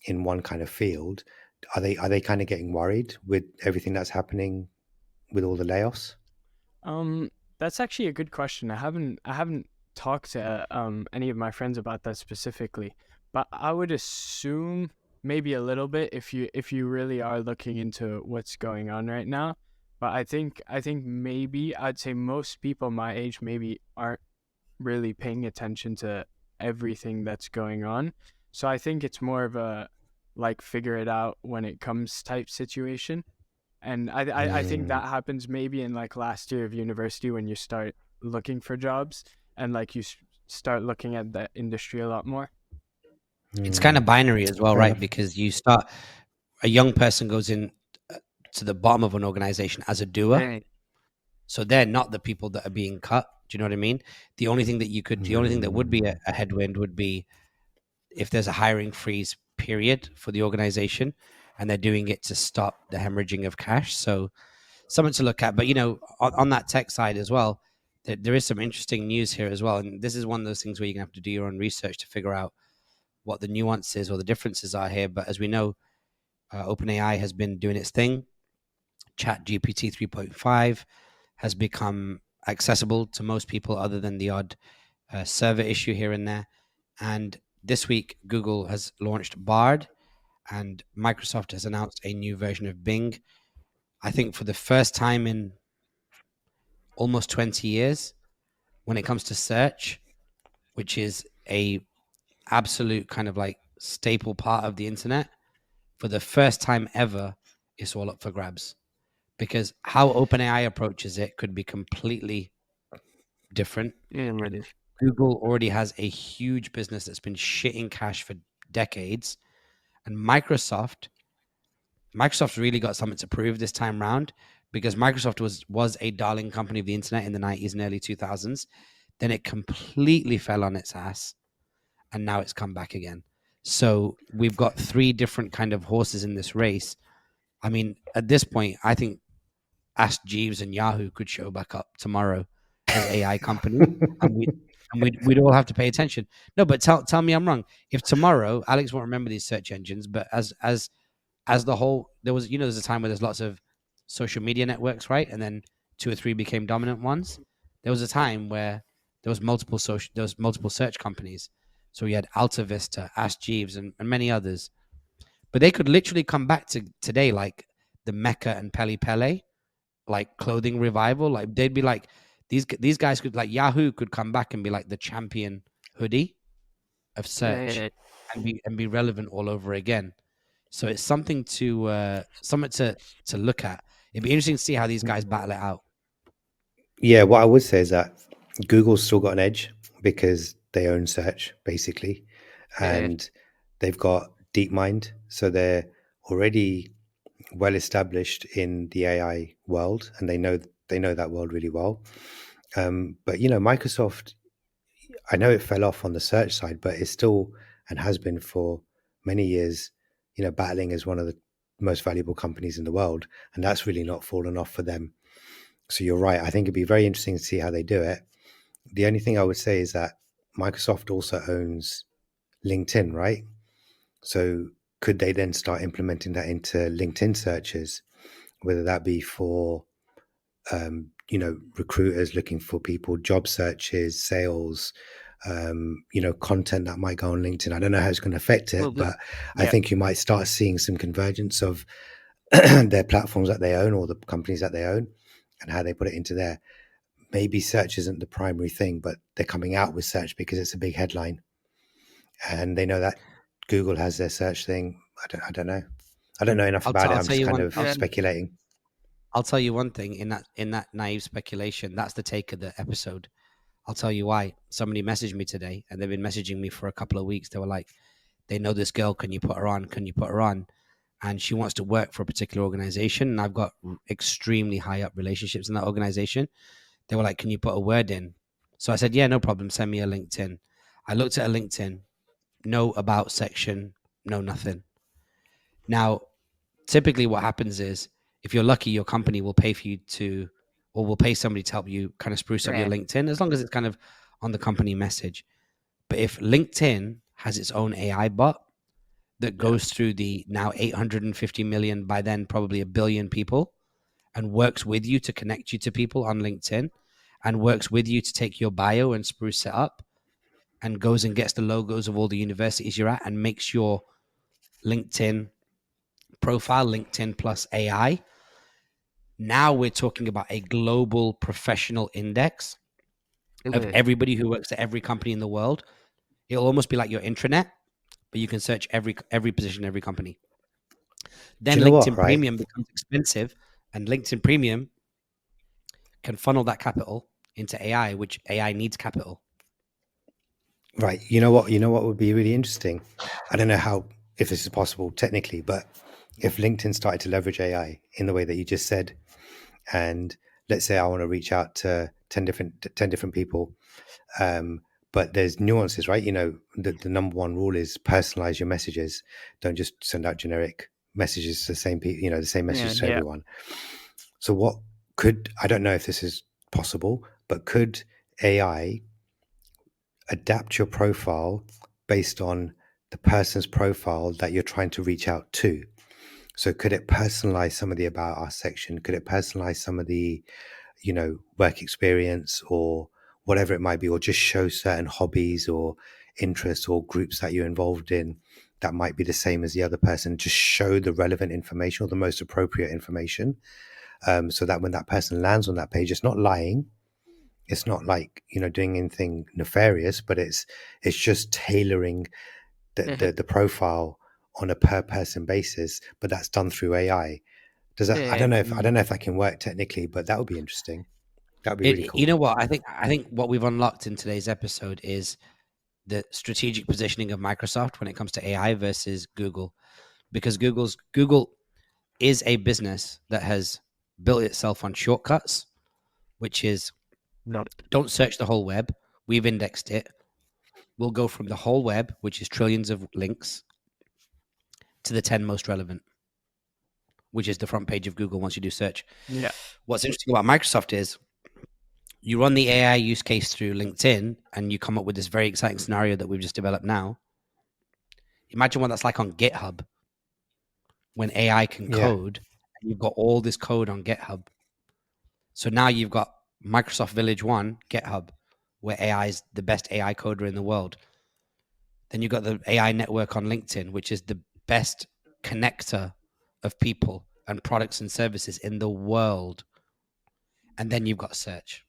Speaker 3: in one kind of field, are they kind of getting worried with everything that's happening with all the layoffs?
Speaker 2: Um, that's actually a good question. I haven't talked to any of my friends about that specifically, but I would assume maybe a little bit if you really are looking into what's going on right now. But I think maybe I'd say most people my age maybe aren't really paying attention to everything that's going on. So I think it's more of a like figure it out when it comes type situation. And I think
Speaker 3: Mm,
Speaker 2: that happens maybe in like last year of university when you start looking for jobs and like you start looking at the industry a lot more.
Speaker 1: It's kind of
Speaker 3: mm,
Speaker 1: binary as well,
Speaker 3: fair
Speaker 1: right?
Speaker 3: enough.
Speaker 1: Because a young person goes in to the bottom of an organization as a doer.
Speaker 2: Right.
Speaker 1: So they're not the people that are being cut. Do you know what I mean? The only thing that would be
Speaker 3: Mm,
Speaker 1: a headwind would be if there's a hiring freeze period for the organization and they're doing it to stop the hemorrhaging of cash. So something to look at. But, on that tech side as well, there is some interesting news here as well. And this is one of those things where you're going to have to do your own research to figure out what the nuances or the differences are here. But as we know, OpenAI has been doing its thing. Chat GPT 3.5 has become accessible to most people other than the odd server issue here and there. And this week, Google has launched Bard and Microsoft has announced a new version of Bing. I think for the first time in almost 20 years, when it comes to search, which is a absolute kind of like staple part of the internet, for the first time ever, it's all up for grabs. Because how OpenAI approaches it could be completely different.
Speaker 2: Yeah, I'm ready.
Speaker 1: Google already has a huge business that's been shitting cash for decades, and Microsoft really got something to prove this time round, because Microsoft was a darling company of the internet in the 90s and early 2000s. Then it completely fell on its ass, and now it's come back again. So we've got three different kind of horses in this race. I mean, at this point, I think Ask Jeeves and Yahoo could show back up tomorrow as AI companies, and we'd all have to pay attention. No, but tell me I'm wrong. If tomorrow Alex won't remember these search engines, but as the whole, there's a time where there's lots of social media networks, right? And then two or three became dominant ones. There was a time where there was multiple search companies. So we had Alta Vista, Ask Jeeves, and many others. But they could literally come back to today like the Mecca and Pele Pele, like clothing revival. Like they'd be like these guys could, like, Yahoo could come back and be like the champion hoodie of search
Speaker 2: Yeah.
Speaker 1: and be relevant all over again. So it's something to look at. It'd be interesting to see how these guys battle it out.
Speaker 3: yeah, what I would say is that Google's still got an edge because they own search basically,
Speaker 2: Yeah.
Speaker 3: and they've got DeepMind, so they're already well established in the AI world, and they know that world really well. But Microsoft, I know it fell off on the search side, but it's still and has been for many years, battling as one of the most valuable companies in the world, and that's really not fallen off for them. So you're right. I think it'd be very interesting to see how they do it. The only thing I would say is that Microsoft also owns LinkedIn, right? So could they then start implementing that into LinkedIn searches, whether that be for recruiters looking for people, job searches, sales, content that might go on LinkedIn. I don't know how it's going to affect it, but I think you might start seeing some convergence of their platforms that they own or the companies that they own and how they put it into there. Maybe search isn't the primary thing, but they're coming out with search because it's a big headline, and they know that Google has their search thing. I don't know. I don't know enough about it. I'm just kind of speculating.
Speaker 1: I'll tell you one thing in that naive speculation. That's the take of the episode. I'll tell you why. Somebody messaged me today, and they've been messaging me for a couple of weeks. They were like, they know this girl. Can you put her on? Can you put her on? And she wants to work for a particular organization. And I've got extremely high up relationships in that organization. They were like, can you put a word in? So I said, yeah, no problem. Send me a LinkedIn. I looked at a LinkedIn, no about section, no nothing. Now, typically what happens is, if you're lucky, your company will pay for you to, or will pay somebody to help you kind of spruce up your LinkedIn, as long as it's kind of on the company message. But if LinkedIn has its own AI bot that goes through the now 850 million, by then probably 1 billion people, and works with you to connect you to people on LinkedIn, and works with you to take your bio and spruce it up, and goes and gets the logos of all the universities you're at, and makes your LinkedIn profile LinkedIn plus AI. Now we're talking about a global professional index of everybody who works at every company in the world. It'll almost be like your intranet, but you can search every position, every company. Then LinkedIn Premium becomes expensive, and LinkedIn Premium can funnel that capital into AI, which AI needs capital.
Speaker 3: Right. You know what would be really interesting? I don't know if this is possible technically, but if LinkedIn started to leverage AI in the way that you just said, and let's say I want to reach out to 10 different people, but there's nuances, right? The number one rule is personalize your messages. Don't just send out generic messages to the same people, the same message to everyone. So I don't know if this is possible, but could AI adapt your profile based on the person's profile that you're trying to reach out to? So could it personalize some of the About Us section? Could it personalize some of the, work experience or whatever it might be, or just show certain hobbies or interests or groups that you're involved in that might be the same as the other person? Just show the relevant information or the most appropriate information, so that when that person lands on that page, it's not lying. It's not like, doing anything nefarious, but it's just tailoring the profile on a per person basis, but that's done through AI. I don't know if that can work technically, but that would be interesting. That would be really cool.
Speaker 1: You know what? I think what we've unlocked in today's episode is the strategic positioning of Microsoft when it comes to AI versus Google, because Google is a business that has built itself on shortcuts, which is don't search the whole web. We've indexed it. We'll go from the whole web, which is trillions of links, to the 10 most relevant, which is the front page of Google once you do search.
Speaker 2: Yeah.
Speaker 1: What's interesting about Microsoft is you run the AI use case through LinkedIn and you come up with this very exciting scenario that we've just developed now. Imagine what that's like on GitHub when AI can code, and you've got all this code on GitHub. So now you've got Microsoft Village 1, GitHub, where AI is the best AI coder in the world. Then you've got the AI network on LinkedIn, which is the best connector of people and products and services in the world. And then you've got search.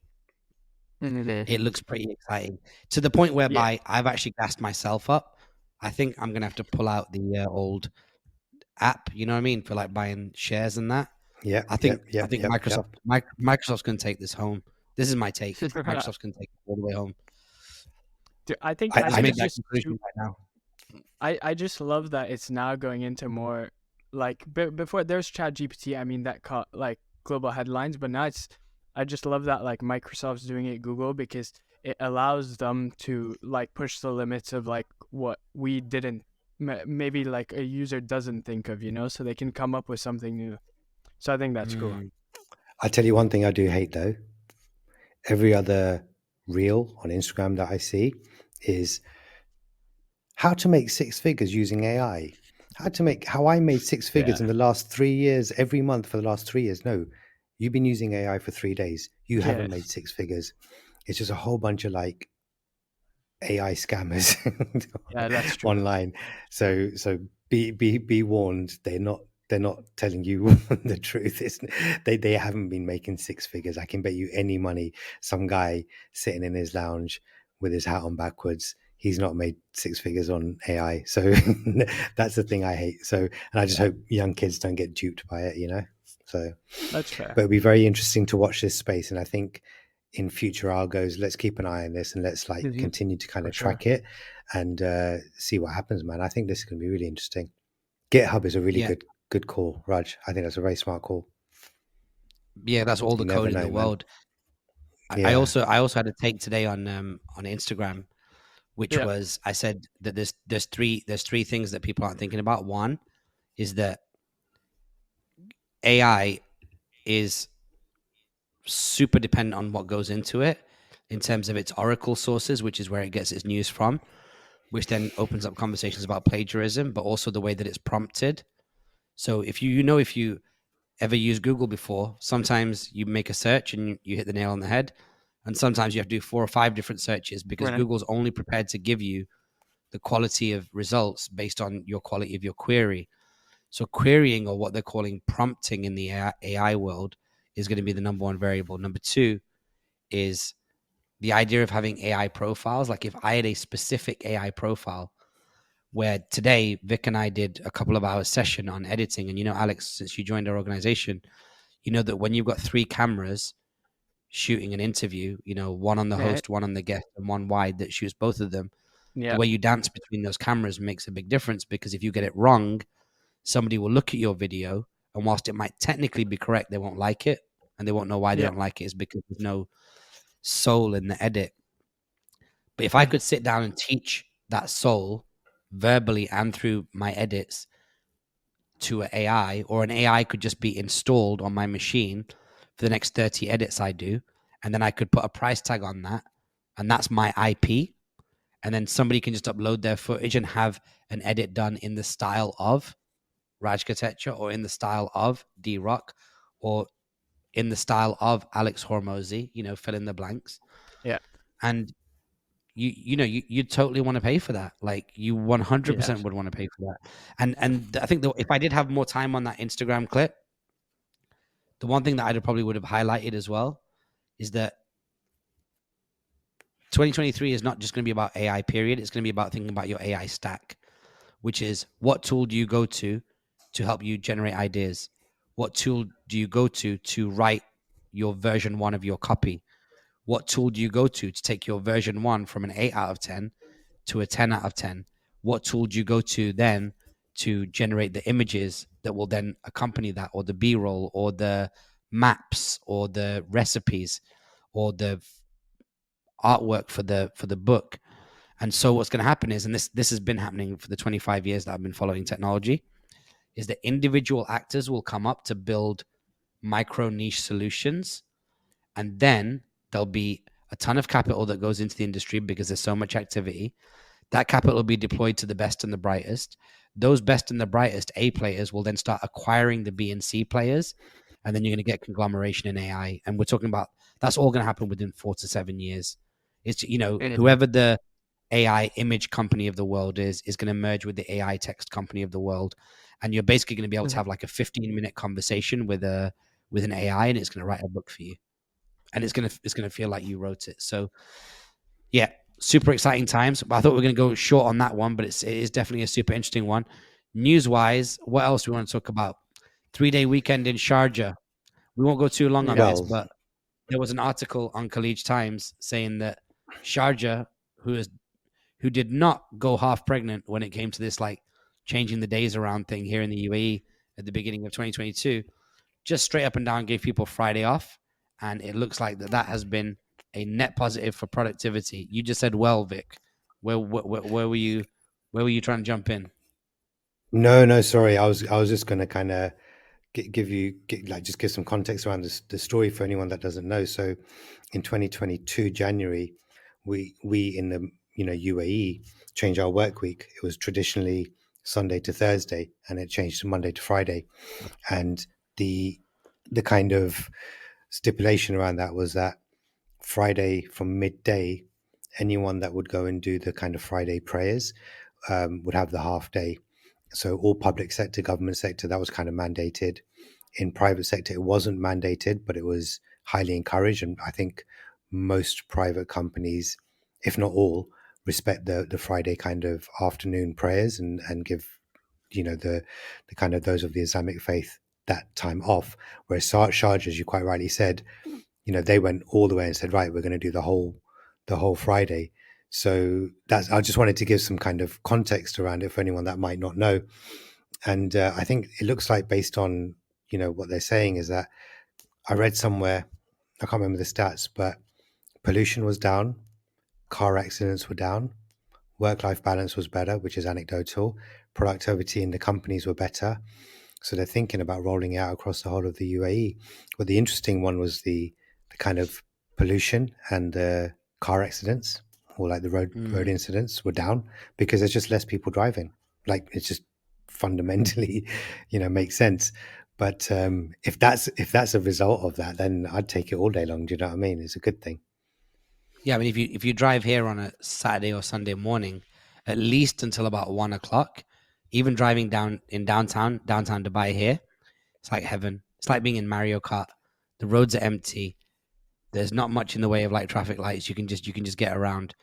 Speaker 1: It looks pretty exciting, to the point whereby I've actually gassed myself up. I think I'm going to have to pull out the old app, you know what I mean, for like buying shares and that. I think Microsoft's going to take this home. This is my take. Microsoft's going to take it all the way home.
Speaker 2: Dude, I think
Speaker 1: I make that conclusion right now.
Speaker 2: I just love that it's now going into more like before there's ChatGPT. I mean, that caught like global headlines, but now I just love that like Microsoft's doing it Google, because it allows them to like push the limits of like what we didn't maybe like a user doesn't think of, so they can come up with something new. So I think that's cool.
Speaker 3: I'll tell you one thing I do hate though. Every other reel on Instagram that I see is how to make 6 figures using AI, how I made six figures
Speaker 2: Yeah.
Speaker 3: in the last 3 years, every month for the last 3 years. No, you've been using AI for 3 days. You
Speaker 2: Yeah.
Speaker 3: haven't made six figures. It's just a whole bunch of like AI scammers
Speaker 2: Yeah, that's true.
Speaker 3: online. So be warned. They're not telling you the truth. They haven't been making six figures. I can bet you any money some guy sitting in his lounge with his hat on backwards, he's not made six figures on AI. So that's the thing I hate. So, and I just hope young kids don't get duped by it, you know? So,
Speaker 2: That's fair.
Speaker 3: but it'll be very interesting to watch this space. And I think in future algos, let's keep an eye on this and let's like continue to kind
Speaker 2: For
Speaker 3: of
Speaker 2: sure.
Speaker 3: track it and see what happens, man. I think this is going to be really interesting. GitHub is a really
Speaker 1: Yeah.
Speaker 3: good call, Raj. I think that's a very smart call.
Speaker 1: Yeah, that's all the
Speaker 3: You never
Speaker 1: code in
Speaker 3: know,
Speaker 1: the
Speaker 3: man.
Speaker 1: world. I
Speaker 3: Yeah.
Speaker 1: also had a take today on Instagram, which
Speaker 2: Yeah.
Speaker 1: was I said that there's three things that people aren't thinking about. One is that AI is super dependent on what goes into it in terms of its oracle sources, which is where it gets its news from, which then opens up conversations about plagiarism, but also the way that it's prompted. So if you ever used Google before, sometimes you make a search and you hit the nail on the head, and sometimes you have to do 4 or 5 different searches because
Speaker 2: Right.
Speaker 1: Google's only prepared to give you the quality of results based on your quality of your query. So querying, or what they're calling prompting in the AI world, is going to be the number one variable. Number two is the idea of having AI profiles. Like if I had a specific AI profile, where today Vic and I did a couple of hours session on editing, and Alex, since you joined our organization, you know that when you've got 3 cameras shooting an interview, one on the host, one on the guest, and one wide that shoots both of them,
Speaker 2: Yeah.
Speaker 1: the way you dance between those cameras makes a big difference, because if you get it wrong, somebody will look at your video, and whilst it might technically be correct, they won't like it, and they won't know why they don't like it. Is because there's no soul in the edit. But if I could sit down and teach that soul verbally and through my edits to an AI, or an AI could just be installed on my machine for the next 30 edits I do, and then I could put a price tag on that, and that's my IP, and then somebody can just upload their footage and have an edit done in the style of Raj Katecha, or in the style of D-Rock, or in the style of Alex Hormozy, fill in the blanks.
Speaker 2: Yeah.
Speaker 1: And you totally want to pay for that. Like you 100% would want to pay for that. And I think that if I did have more time on that Instagram clip, the one thing that I probably would have highlighted as well is that 2023 is not just going to be about AI, period. It's going to be about thinking about your AI stack, which is what tool do you go to help you generate ideas? What tool do you go to write your version 1 of your copy? What tool do you go to take your version 1 from an 8 out of 10 to a 10 out of 10? What tool do you go to then to generate the images that will then accompany that, or the B-roll, or the maps, or the recipes, or the artwork for the book? And so what's going to happen is, and this has been happening for the 25 years that I've been following technology, is that individual actors will come up to build micro niche solutions, and then there'll be a ton of capital that goes into the industry because there's so much activity. That capital will be deployed to the best and the brightest. Those best and the brightest A players will then start acquiring the B and C players, and then you're going to get conglomeration in AI. And we're talking about that's all going to happen within 4 to 7 years. It's whoever the AI image company of the world is going to merge with the AI text company of the world, and you're basically going to be able to have like a 15-minute conversation with an AI, and it's going to write a book for you, and it's going to feel like you wrote it. So yeah, super exciting times. But I thought we were going to go short on that one, but it is definitely a super interesting one. News wise, what else do we want to talk about? 3-day weekend in Sharjah. We won't go too long on this, but there was an article on Khaleej Times saying that Sharjah, who did not go half pregnant when it came to this like changing the days around thing here in the UAE at the beginning of 2022, just straight up and down gave people Friday off, and it looks like that has been a net positive for productivity. You just said, well, Vic, where were you trying to jump in?
Speaker 3: No, sorry. I was just going to kind of just give some context around the story for anyone that doesn't know. So in 2022 January, we in the UAE changed our work week. It was traditionally Sunday to Thursday, and it changed to Monday to Friday. And the kind of stipulation around that was that Friday from midday, anyone that would go and do the kind of Friday prayers would have the half day. So all public sector, government sector, that was kind of mandated. In private sector, it wasn't mandated, but it was highly encouraged. And I think most private companies, if not all, respect the Friday kind of afternoon prayers and give, the kind of those of the Islamic faith that time off. Whereas Sharjah, as you quite rightly said, they went all the way and said, right, we're going to do the whole Friday. So I just wanted to give some kind of context around it for anyone that might not know. And I think it looks like, based on what they're saying, is that I read somewhere, I can't remember the stats, but pollution was down, car accidents were down, work-life balance was better, which is anecdotal, productivity in the companies were better. So they're thinking about rolling it out across the whole of the UAE. But the interesting one was the kind of pollution and the car accidents, or like the road incidents, were down because there's just less people driving. Like, it's just fundamentally, makes sense. But if that's a result of that, then I'd take it all day long. Do you know what I mean? It's a good thing.
Speaker 1: Yeah, I mean, if you drive here on a Saturday or Sunday morning, at least until about 1:00, even driving down in downtown Dubai here, it's like heaven. It's like being in Mario Kart. The roads are empty. There's not much in the way of like traffic lights. You can just get around.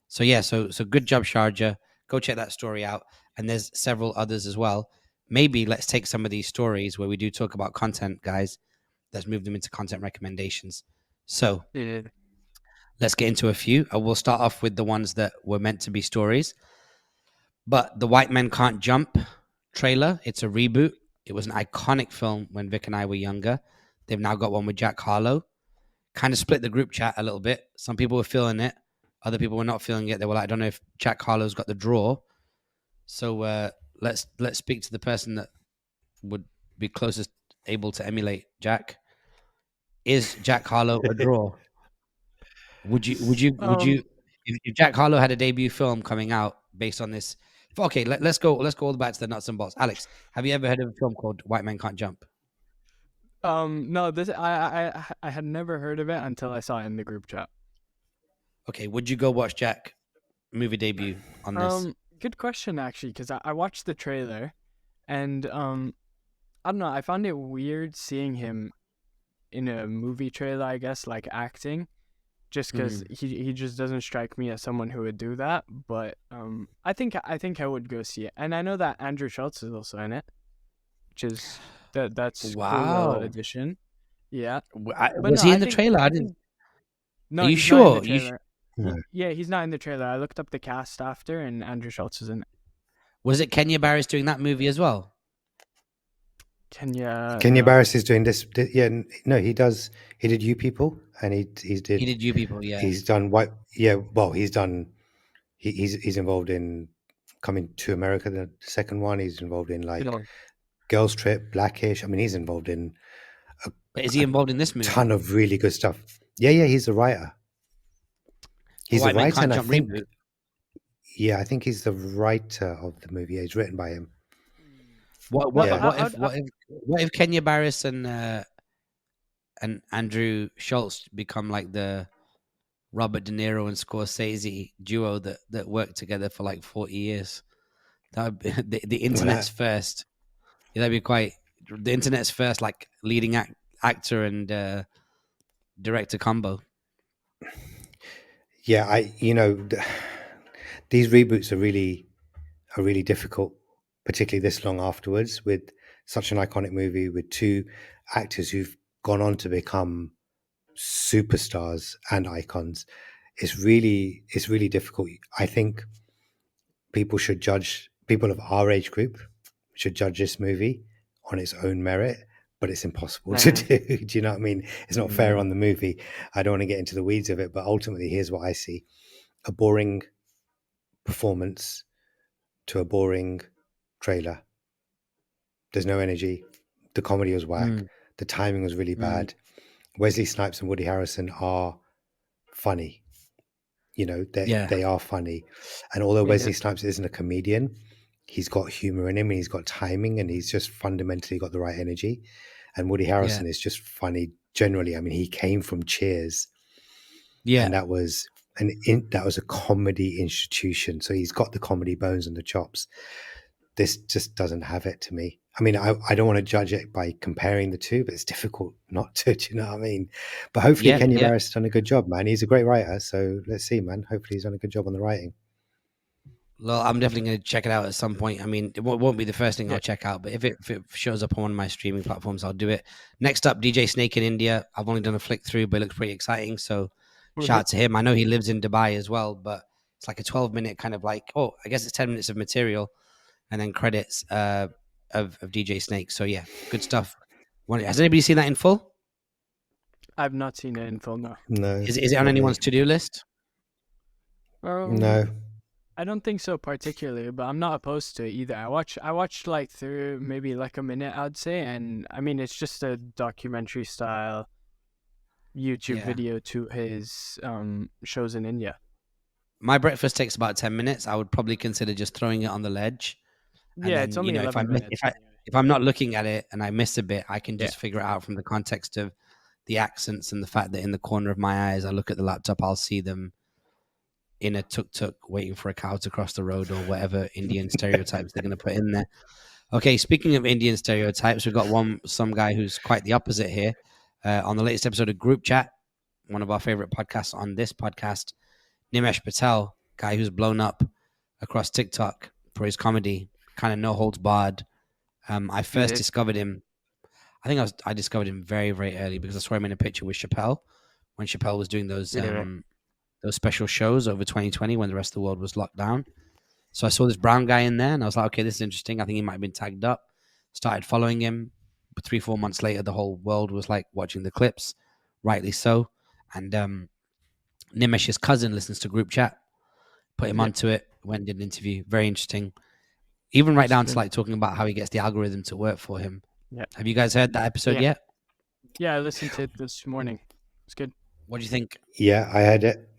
Speaker 1: So yeah, so good job, Sharjah. Go check that story out. And there's several others as well. Maybe let's take some of these stories where we do talk about content, guys. Let's move them into content recommendations. So let's get into a few. We'll start off with the ones that were meant to be stories. But the White Men Can't Jump trailer, it's a reboot. It was an iconic film when Vic and I were younger. They've now got one with Jack Harlow. Kind of split the group chat a little bit. Some people were feeling it. Other people were not feeling it. They were like, I don't know if Jack Harlow's got the draw. So let's speak to the person that would be closest able to emulate Jack. Is Jack Harlow a draw? Would you if Jack Harlow had a debut film coming out based on this? Okay, let's go all the way back to the nuts and bolts. Alex, have you ever heard of a film called White Men Can't Jump?
Speaker 2: No, this I had never heard of it until I saw it in the group chat.
Speaker 1: Okay, would you go watch Jack movie debut on this?
Speaker 2: Good question, actually, because I watched the trailer, and I don't know, I found it weird seeing him in a movie trailer, I guess, like acting, just because he just doesn't strike me as someone who would do that. But I think I would go see it, and I know that Andrew Schultz is also in it, which is that's
Speaker 1: Wow.
Speaker 2: cool little addition. Yeah,
Speaker 1: was he in the trailer? I didn't.
Speaker 2: No,
Speaker 1: Are you
Speaker 2: he's
Speaker 1: sure?
Speaker 2: not in the trailer. Yeah, he's not in the trailer. I looked up the cast after, and Andrew Schultz is in it.
Speaker 1: Was it Kenya Barris doing that movie as well?
Speaker 3: Kenya Barris is doing this. Yeah, no, he does. He did You People, and he did
Speaker 1: You People. Yeah,
Speaker 3: he's done what? Yeah, well, he's done. He's involved in Coming to America, the second one. He's involved in like Girls Trip, Blackish. I mean, he's involved in.
Speaker 1: But is he involved in this movie?
Speaker 3: Ton of really good stuff. Yeah, he's a writer. He's a writer, and I think. Reboot. Yeah, I think he's the writer of the movie. It's written by him.
Speaker 1: What if Kenya Barris and Andrew Schultz become like the Robert De Niro and Scorsese duo that worked together for like 40 years? That would be the internet's first. Yeah, that'd be quite the internet's first like leading actor and director combo.
Speaker 3: Yeah, these reboots are really difficult, particularly this long afterwards, with such an iconic movie with two actors who've gone on to become superstars and icons. It's really difficult. I think people of our age group should judge this movie on its own merit, but it's impossible to do. Do you know what I mean? It's not fair on the movie. I don't want to get into the weeds of it, but ultimately, here's what I see: a boring performance to a boring trailer. There's no energy. The comedy was whack. The timing was really bad. Wesley Snipes and Woody Harrelson are funny. They are funny. And although Wesley Snipes isn't a comedian, he's got humor in him, and he's got timing, and he's just fundamentally got the right energy. And Woody Harrelson is just funny generally. I mean, he came from Cheers, and that was a comedy institution. So he's got the comedy bones and the chops. This just doesn't have it to me. I mean, I don't want to judge it by comparing the two, but it's difficult not to. Do you know what I mean? But hopefully, Kenya Barris has done a good job, man. He's a great writer, so let's see, man. Hopefully, he's done a good job on the writing.
Speaker 1: Well, I'm definitely going to check it out at some point. I mean, it won't be the first thing I'll check out, but if it shows up on one of my streaming platforms, I'll do it. Next up, DJ Snake in India. I've only done a flick through, but it looks pretty exciting. So shout out to him. I know he lives in Dubai as well, but it's like a 12-minute kind of like, I guess it's 10 minutes of material and then credits of DJ Snake. So yeah, good stuff. Has anybody seen that in full?
Speaker 2: I've not seen it in full, no.
Speaker 3: No.
Speaker 1: Is it on anyone's to-do list?
Speaker 3: No.
Speaker 2: I don't think so particularly, but I'm not opposed to it either. I watched like through maybe like a minute, I'd say, and I mean it's just a documentary style YouTube video to his shows in India.
Speaker 1: My breakfast takes about 10 minutes. I would probably consider just throwing it on the ledge.
Speaker 2: Yeah, then, it's only 11 minutes.
Speaker 1: If I'm not looking at it and I miss a bit, I can just figure it out from the context of the accents and the fact that in the corner of my eyes, I look at the laptop, I'll see them in a tuk-tuk waiting for a cow to cross the road or whatever Indian stereotypes they're going to put in there. Okay, speaking of Indian stereotypes, we've got some guy who's quite the opposite here. On the latest episode of Group Chat, one of our favorite podcasts on this podcast, Nimesh Patel, guy who's blown up across TikTok for his comedy, kind of no holds barred. I first discovered him. I discovered him very, very early because I saw him in a picture with Chappelle when Chappelle was doing those special shows over 2020 when the rest of the world was locked down. So I saw this brown guy in there and I was like, okay, this is interesting. I think he might have been tagged up. Started following him. But 3-4 months later, the whole world was like watching the clips, rightly so. And Nimesh's cousin listens to Group Chat, put him onto it, went and did an interview. Very interesting. Even right down to like talking about how he gets the algorithm to work for him. Yeah. Have you guys heard that episode yet?
Speaker 2: Yeah, I listened to it this morning. It's good.
Speaker 1: What do you think?
Speaker 3: Yeah, I heard it.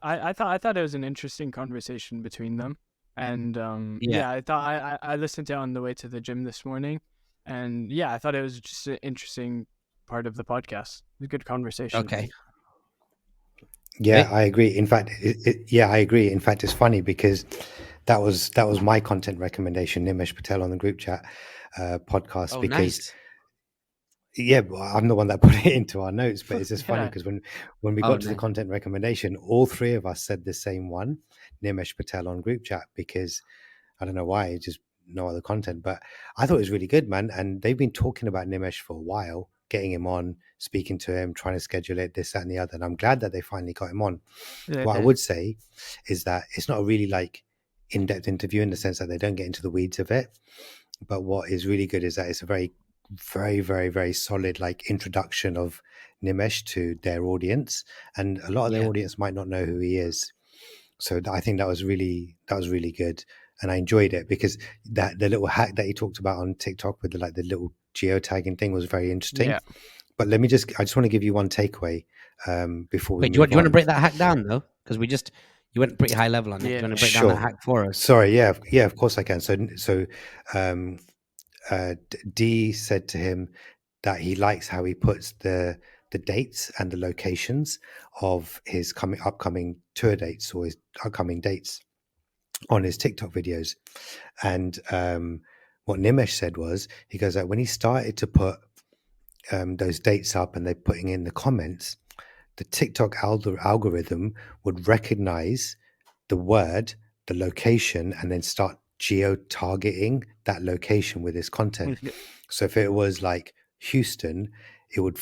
Speaker 2: I thought it was an interesting conversation between them, and I thought I listened to it on the way to the gym this morning, and I thought it was just an interesting part of the podcast. It was a good conversation.
Speaker 1: Okay.
Speaker 3: Yeah, I agree. In fact, I agree. In fact, it's funny because that was my content recommendation, Nimesh Patel on the Group Chat podcast. Because
Speaker 1: nice.
Speaker 3: Yeah, I'm the one that put it into our notes, but it's just funny because when we got to the content recommendation, all three of us said the same one, Nimesh Patel on Group Chat, because I don't know why, just no other content. But I thought it was really good, man. And they've been talking about Nimesh for a while, getting him on, speaking to him, trying to schedule it, this, that, and the other. And I'm glad that they finally got him on. What I would say is that it's not a really like in-depth interview in the sense that they don't get into the weeds of it. But what is really good is that it's a very, very, very, very solid like introduction of Nimesh to their audience, and a lot of their audience might not know who he is. So I think that was really good, and I enjoyed it because the little hack that he talked about on TikTok with the little geotagging thing was very interesting. Yeah. But I just want to give you one takeaway before we.
Speaker 1: Wait, do you want to break that hack down though? Because you went pretty high level on it. Do you want to break down that hack for us?
Speaker 3: Sorry, yeah, of course I can. So D said to him that he likes how he puts the dates and the locations of his upcoming tour dates or his upcoming dates on his TikTok videos. And what Nimesh said was, he goes that when he started to put those dates up and they're putting in the comments, the TikTok algorithm would recognize the word, the location, and then start geo-targeting that location with his content. So if it was like Houston, it would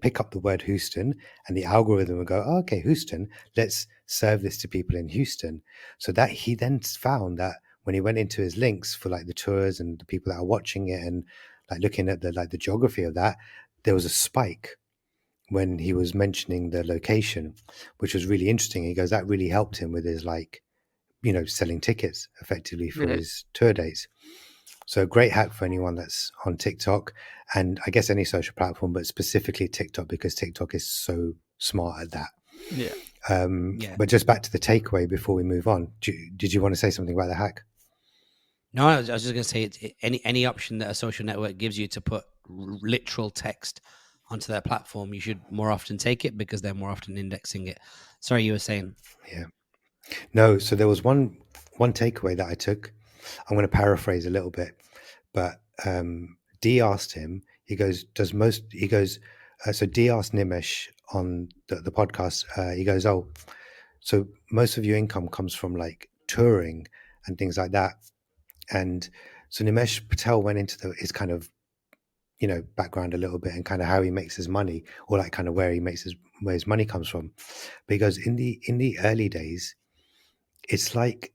Speaker 3: pick up the word Houston, and the algorithm would go, oh, okay, Houston, let's serve this to people in Houston. So that he then found that when he went into his links for like the tours and the people that are watching it and like looking at the geography of that, there was a spike when he was mentioning the location, which was really interesting. He goes, that really helped him with his selling tickets effectively for his tour dates. So great hack for anyone that's on TikTok, and I guess any social platform, but specifically TikTok, because TikTok is so smart at that. But just back to the takeaway before we move on. Did you want to say something about the hack?
Speaker 1: No, I was just going to say any option that a social network gives you to put literal text onto their platform, you should more often take it because they're more often indexing it. Sorry, you were saying.
Speaker 3: Yeah. No, so there was one takeaway that I took. I'm going to paraphrase a little bit, but D asked him. He goes, so D asked Nimesh on the podcast. He goes, oh, so most of your income comes from like touring and things like that. And so Nimesh Patel went into his kind of, background a little bit and kind of how he makes his money, or like kind of where his money comes from. But he goes, in the early days, it's like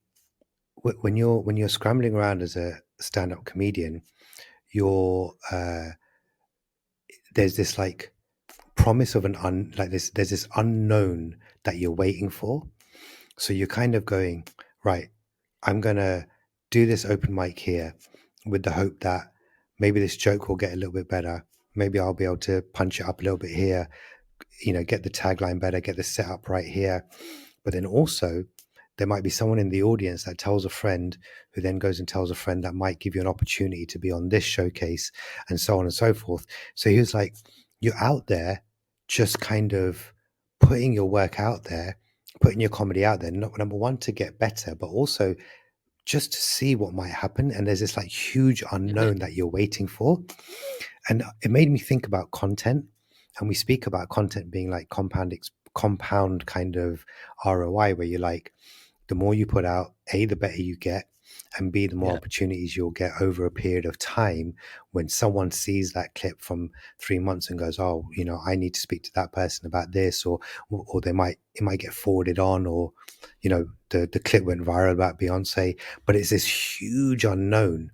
Speaker 3: when you're scrambling around as a stand-up comedian, you're there's this like promise of there's this unknown that you're waiting for. So you're kind of going, right, I'm gonna do this open mic here with the hope that maybe this joke will get a little bit better. Maybe I'll be able to punch it up a little bit here, get the tagline better, get the setup right here. But then also there might be someone in the audience that tells a friend, who then goes and tells a friend that might give you an opportunity to be on this showcase, and so on and so forth. So he was like, you're out there just kind of putting your work out there, putting your comedy out there, number one, to get better, but also just to see what might happen. And there's this like huge unknown that you're waiting for. And it made me think about content. And we speak about content being like compound kind of ROI, where you're like, the more you put out, A, the better you get, and B, the more opportunities you'll get over a period of time. When someone sees that clip from 3 months and goes, oh, I need to speak to that person about this, or it might get forwarded on, or, the clip went viral about Beyonce, but it's this huge unknown.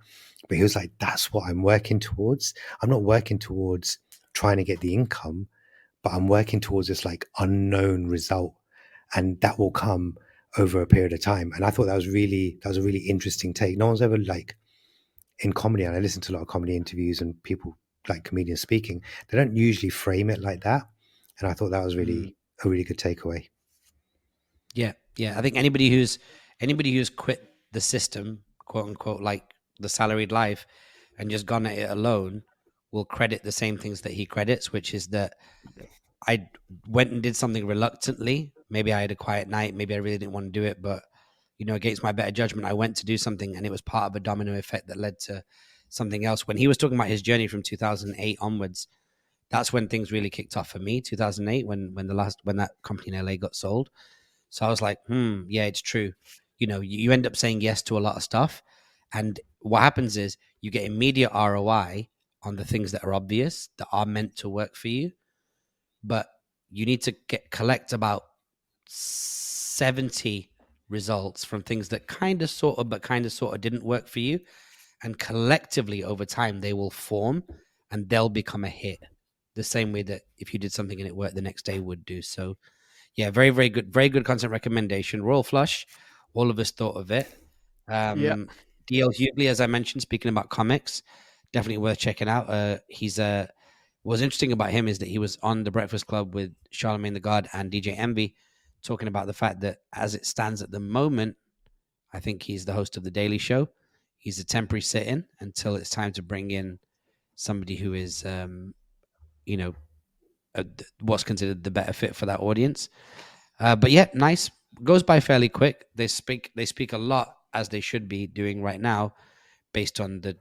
Speaker 3: But he was like, that's what I'm working towards. I'm not working towards trying to get the income, but I'm working towards this like unknown result, and that will come over a period of time. And I thought that was a really interesting take. No one's ever, like, in comedy, and I listen to a lot of comedy interviews and people like comedians speaking, they don't usually frame it like that. And I thought that was really a really good takeaway.
Speaker 1: Yeah. I think anybody who's quit the system, quote unquote, like the salaried life, and just gone at it alone, will credit the same things that he credits, which is that I went and did something reluctantly. Maybe I had a quiet night. Maybe I really didn't want to do it, but against my better judgment, I went to do something, and it was part of a domino effect that led to something else. When he was talking about his journey from 2008 onwards, that's when things really kicked off for me. 2008, when that company in LA got sold. So I was like, yeah, it's true. You end up saying yes to a lot of stuff, and what happens is you get immediate ROI on the things that are obvious, that are meant to work for you, but you need to collect about 70 results from things that kind of sort of didn't work for you, and collectively over time they will form and they'll become a hit, the same way that if you did something and it worked, the next day would do. So yeah, very very good content recommendation. Royal Flush, all of us thought of it. DL Hughley, as I mentioned, speaking about comics, definitely worth checking out. What's interesting about him is that he was on The Breakfast Club with Charlamagne the God and DJ Envy, talking about the fact that as it stands at the moment, I think he's the host of The Daily Show. He's a temporary sit-in until it's time to bring in somebody who is, what's considered the better fit for that audience. But yeah, nice. Goes by fairly quick. They speak a lot, as they should be doing right now, based on the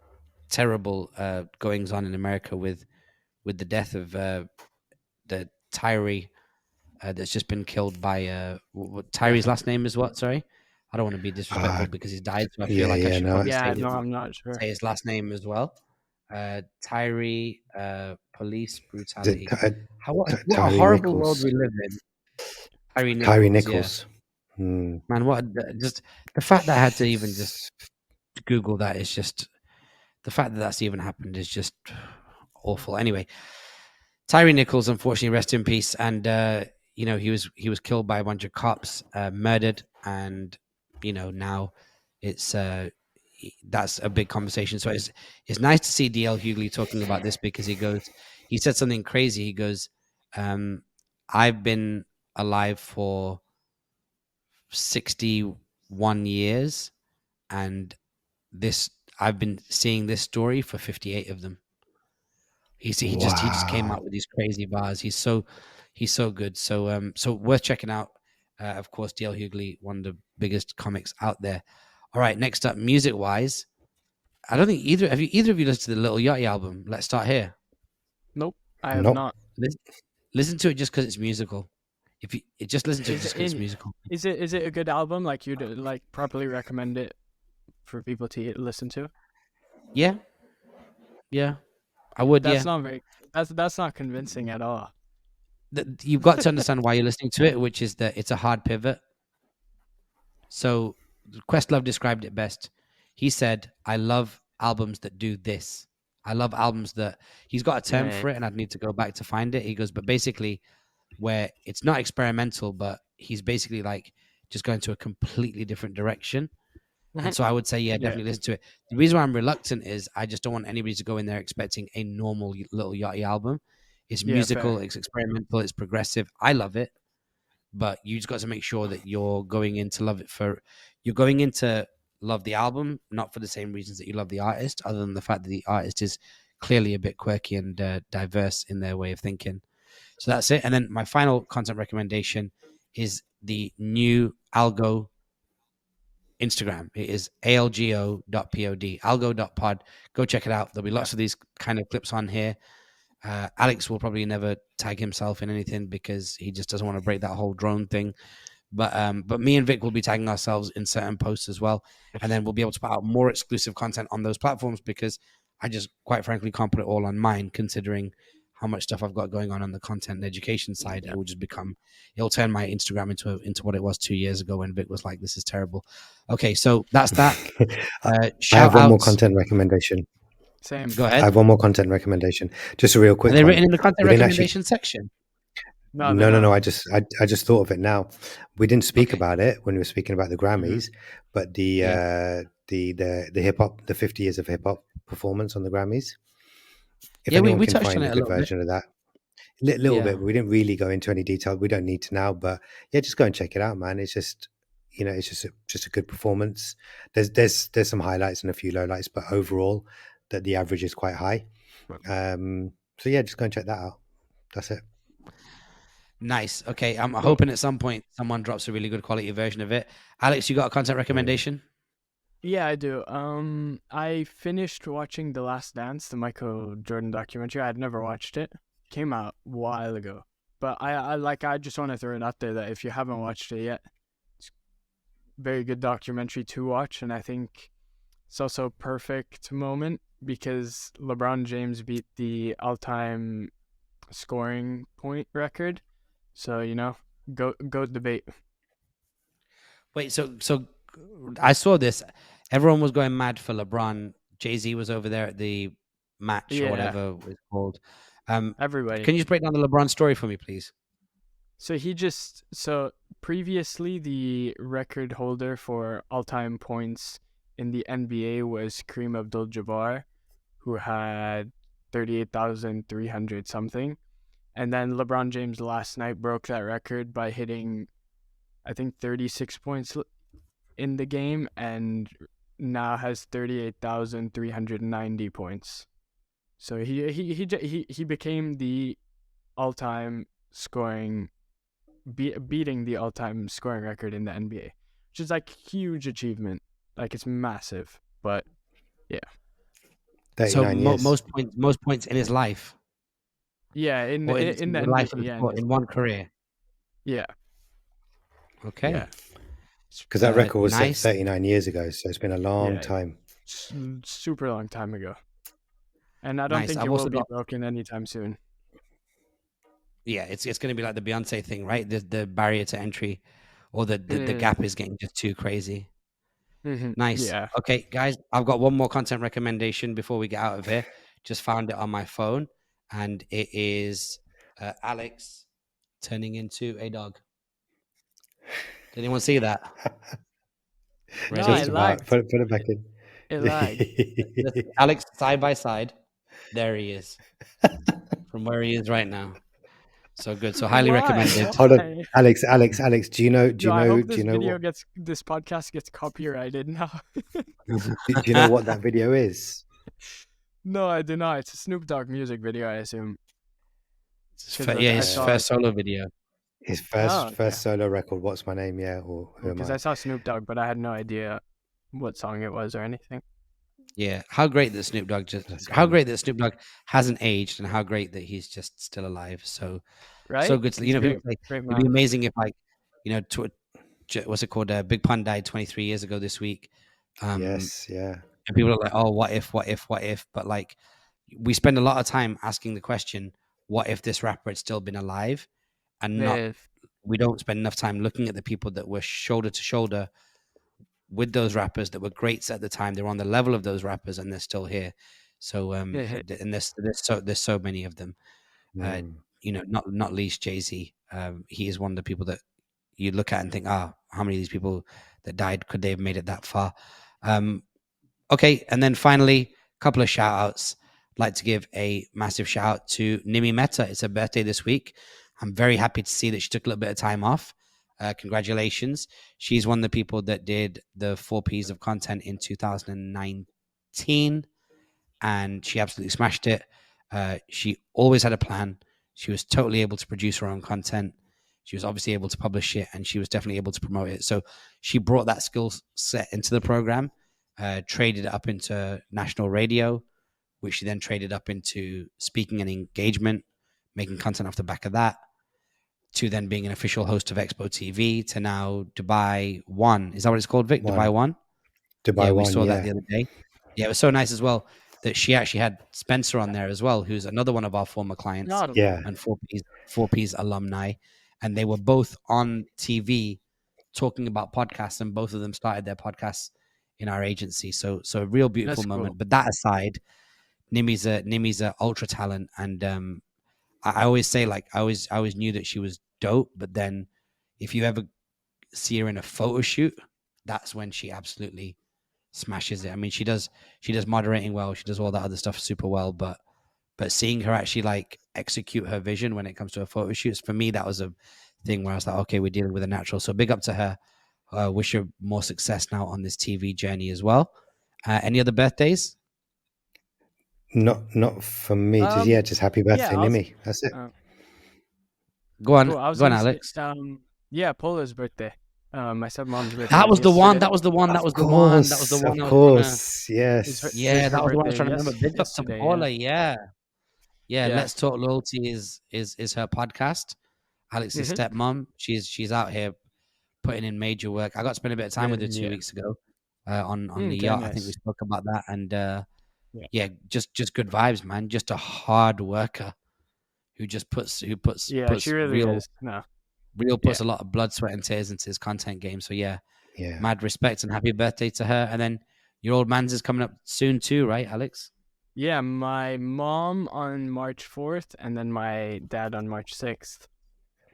Speaker 1: terrible goings on in America with the death of the Tyree that's just been killed by Tyree's last name is what? Sorry, I don't want to be disrespectful because he's died, so I feel like I should probably
Speaker 2: I'm not sure.
Speaker 1: say his last name as well. Tyree, police brutality. What a horrible world we live in.
Speaker 3: Tyree Nichols.
Speaker 1: Yeah. Man, just the fact that I had to even just Google that is just, the fact that that's even happened is just awful. Anyway, Tyree Nichols, unfortunately, rest in peace. And he was killed by a bunch of cops, murdered, and now it's that's a big conversation. So it's nice to see DL Hughley talking about this, because he said something crazy. He goes, I've been alive for 61 years, and this I've been seeing this story for 58 of them. He just came out with these crazy bars. He's so good. So so worth checking out. Of course, D.L. Hughley, one of the biggest comics out there. All right, next up, music wise, I don't think either of you listened to the Lil Yachty album. Let's start here.
Speaker 2: Nope, I have
Speaker 3: Nope.
Speaker 2: not.
Speaker 1: Listen to it just because it's musical. If you just listen to it just because it's musical.
Speaker 2: Is it a good album? Like you'd like properly recommend it for people to listen to?
Speaker 1: Yeah, I would.
Speaker 2: That's not very. That's not convincing at all.
Speaker 1: You've got to understand why you're listening to it, which is that it's a hard pivot. So Questlove described it best. He said, "I love albums that do this. I love albums that..." He's got a term for it, and I'd need to go back to find it. He goes, but basically, where it's not experimental, but he's basically like just going to a completely different direction. And so I would say, yeah, definitely listen to it. The reason why I'm reluctant is I just don't want anybody to go in there expecting a normal Lil Yachty album. It's musical,
Speaker 2: fair.
Speaker 1: it's experimental, it's progressive. I love it, but you just got to make sure that you're going in to love it you're going in to love the album, not for the same reasons that you love the artist, other than the fact that the artist is clearly a bit quirky and diverse in their way of thinking. So that's it. And then my final content recommendation is the new ALGO Instagram. It is algo.pod, algo.pod. Go check it out. There'll be lots of these kind of clips on here. Alex will probably never tag himself in anything because he just doesn't want to break that whole drone thing. But me and Vic will be tagging ourselves in certain posts as well. And then we'll be able to put out more exclusive content on those platforms because I just quite frankly can't put it all on mine, considering how much stuff I've got going on the content and education side. It will just it'll turn my Instagram into what it was 2 years ago when Vic was like, this is terrible. Okay, so that's that.
Speaker 3: I have one more content recommendation.
Speaker 2: Same.
Speaker 1: Go ahead.
Speaker 3: I have one more content recommendation. Just a real quick.
Speaker 1: Are they written in the content recommendation section?
Speaker 3: No. I just thought of it now. We didn't speak about it when we were speaking about the Grammys, but the hip hop, the 50 years of hip hop performance on the Grammys. If anyone
Speaker 1: we
Speaker 3: can
Speaker 1: touched
Speaker 3: find
Speaker 1: on it
Speaker 3: a good version of that, little bit. We didn't really go into any detail. We don't need to now, but yeah, just go and check it out, man. It's just, it's just a good performance. There's some highlights and a few lowlights, but overall, that the average is quite high. So yeah, just go and check that out. That's it.
Speaker 1: Nice. Okay, I'm hoping at some point someone drops a really good quality version of it. Alex, you got a content recommendation?
Speaker 2: Yeah, I do. I finished watching The Last Dance, the Michael Jordan documentary. I'd never watched it. Came out a while ago. But I just want to throw it out there that if you haven't watched it yet, it's a very good documentary to watch, and I think it's also a perfect moment because LeBron James beat the all-time scoring point record. So, go debate.
Speaker 1: Wait, so I saw this. Everyone was going mad for LeBron. Jay-Z was over there at the match or whatever it's called.
Speaker 2: Everybody.
Speaker 1: Can you just break down the LeBron story for me, please?
Speaker 2: So previously the record holder for all-time points in the NBA was Kareem Abdul-Jabbar, who had 38,300 something. And then LeBron James last night broke that record by hitting, I think, 36 points in the game, and now has 38,390 points. So he became the all-time scoring, beating the all-time scoring record in the NBA, which is like huge achievement. Like it's massive, but yeah.
Speaker 1: So most points in his life.
Speaker 2: Yeah, in the
Speaker 1: life
Speaker 2: NBA,
Speaker 1: in one career.
Speaker 2: Yeah.
Speaker 1: Okay.
Speaker 2: Yeah.
Speaker 3: Because that record was set 39 years ago, so it's been a long time.
Speaker 2: Super long time ago. And I don't think it will be broken anytime soon.
Speaker 1: Yeah, it's going to be like the Beyoncé thing, right? The barrier to entry, or the gap is getting just too crazy.
Speaker 2: Mm-hmm.
Speaker 1: Nice.
Speaker 2: Yeah.
Speaker 1: Okay, guys, I've got one more content recommendation before we get out of here. Just found it on my phone, and it is Alex turning into a dog. Did anyone see that?
Speaker 2: No, I lagged.
Speaker 3: Put it back in.
Speaker 2: It lagged.
Speaker 1: Alex side by side. There he is. From where he is right now. So good. So highly
Speaker 2: Why?
Speaker 1: recommended.
Speaker 3: Hold on,
Speaker 2: Why?
Speaker 3: Alex. Do you know?
Speaker 2: Yo, I hope
Speaker 3: Do you know what?
Speaker 2: this podcast gets copyrighted now.
Speaker 3: Do you know what that video is?
Speaker 2: No, I do not. It's a Snoop Dogg music video, I assume.
Speaker 1: Yeah,
Speaker 2: I
Speaker 1: his
Speaker 2: saw
Speaker 1: first solo video.
Speaker 3: His
Speaker 2: Oh,
Speaker 3: first solo record. What's my name? Yeah, or who am
Speaker 2: because
Speaker 3: I?
Speaker 2: I saw Snoop Dogg, but I had no idea what song it was or anything.
Speaker 1: Yeah, how great that Snoop Dogg
Speaker 3: That's
Speaker 1: how
Speaker 3: funny.
Speaker 1: great that Snoop Dogg hasn't aged, and how great that he's just still alive. So
Speaker 2: Right?
Speaker 1: good.
Speaker 2: He's
Speaker 1: People say
Speaker 2: great
Speaker 1: it'd
Speaker 2: man.
Speaker 1: be amazing if, like, what's it called? Big Pun died 23 years ago this week.
Speaker 3: Yes, yeah.
Speaker 1: And people are like, oh, what if? But like, we spend a lot of time asking the question, what if this rapper had still been alive? And we don't spend enough time looking at the people that were shoulder to shoulder with those rappers that were greats at the time. They're on the level of those rappers, and they're still here. So and there's so many of them. Not least Jay-Z. He is one of the people that you look at and think, how many of these people that died could they have made it that far? Okay, and then finally, a couple of shout outs. I'd like to give a massive shout out to Nimi Mehta. It's her birthday this week. I'm very happy to see that she took a little bit of time off. Congratulations. She's one of the people that did the 4 Ps of content in 2019, and she absolutely smashed it. She always had a plan. She was totally able to produce her own content. She was obviously able to publish it, and she was definitely able to promote it. So she brought that skill set into the program, traded it up into national radio, which she then traded up into speaking and engagement, making content off the back of that, to then being an official host of Expo TV, to now Dubai One. Is that what it's called, Vic? Dubai One?
Speaker 3: Dubai One,
Speaker 1: we saw that the other day. Yeah, it was so nice as well that she actually had Spencer on there as well, who's another one of our former clients.
Speaker 3: Yeah.
Speaker 1: And 4Ps alumni. And they were both on TV talking about podcasts, and both of them started their podcasts in our agency. So a real beautiful moment. Cool. But that aside, Nimi's a ultra talent, and I always say, like, I always knew that she was dope, but then if you ever see her in a photo shoot, that's when she absolutely smashes it. I mean, she does moderating well, she does all that other stuff super well, but seeing her actually like execute her vision when it comes to her photo shoots, for me, that was a thing where I was like, okay, we're dealing with a natural. So big up to her. Wish her more success now on this TV journey as well. Any other birthdays?
Speaker 3: Not for me. Just happy birthday, Nimi. That's it.
Speaker 1: Go on, cool. Go on, Alex.
Speaker 2: Yeah, Polo's birthday. My stepmom's birthday.
Speaker 1: That was the one. That was the one.
Speaker 3: Of course. Yes.
Speaker 1: Yeah, that was the one I was trying to remember. Big up to Paula. Yeah. Let's Talk Loyalty is her podcast. Alex's stepmom. She's out here putting in major work. I got to spend a bit of time with her 2 weeks ago on the yacht. Nice. I think we spoke about that, and just good vibes, man. Just a hard worker who puts
Speaker 2: she really is.
Speaker 1: Puts a lot of blood, sweat, and tears into his content game. So mad respect and happy birthday to her. And then your old man's is coming up soon too, right, Alex?
Speaker 2: Yeah, my mom on March 4th, and then my dad on March 6th.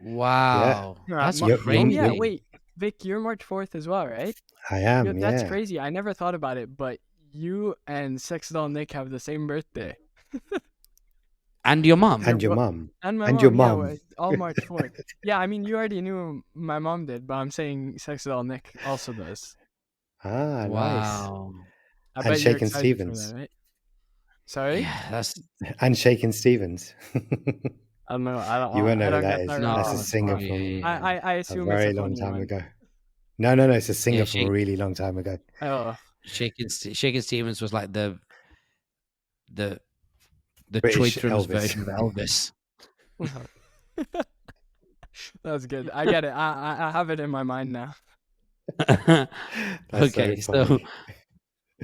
Speaker 1: Wow, that's
Speaker 2: crazy. Yeah, wait, Vic, you're March 4th as well, right?
Speaker 3: I am.
Speaker 2: That's crazy. I never thought about it, but you and Sex Doll Nick have the same birthday.
Speaker 1: And your mom.
Speaker 3: And your mom.
Speaker 2: And my mom. Your mom. Yeah, all March 4th. Yeah, I mean, you already knew my mom did, but I'm saying Sex Doll Nick also does.
Speaker 3: Ah,
Speaker 1: wow.
Speaker 3: Nice. And Shakin' Stevens.
Speaker 2: That, right? Sorry?
Speaker 1: Yeah, that's...
Speaker 3: And Shakin' Stevens.
Speaker 2: I don't know.
Speaker 3: You won't know who that is.
Speaker 2: No,
Speaker 3: that's a singer from
Speaker 2: I assume
Speaker 3: a very long time ago. No, it's a singer from a really long time ago.
Speaker 2: Oh.
Speaker 1: Shakin' Stevens was like the
Speaker 3: British
Speaker 1: Choitrum's version of Elvis.
Speaker 2: That's good. I get it. I have it in my mind now.
Speaker 1: Okay, so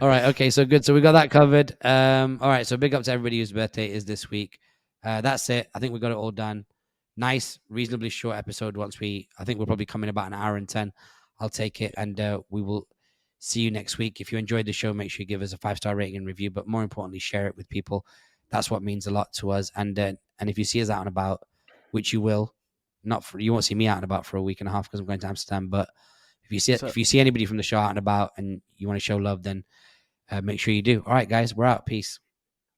Speaker 1: all right, okay, so good. So we got that covered. All right, so big up to everybody whose birthday is this week. That's it. I think we got it all done. Nice, reasonably short episode. I think we'll probably come in about an hour and 10. I'll take it, and we will see you next week. If you enjoyed the show, make sure you give us a 5-star rating and review, but more importantly, share it with people. That's what means a lot to us. And if you see us out and about, which you will, you won't see me out and about for a week and a half because I'm going to Amsterdam. But if you see anybody from the show out and about and you want to show love, then make sure you do. All right, guys, we're out. Peace.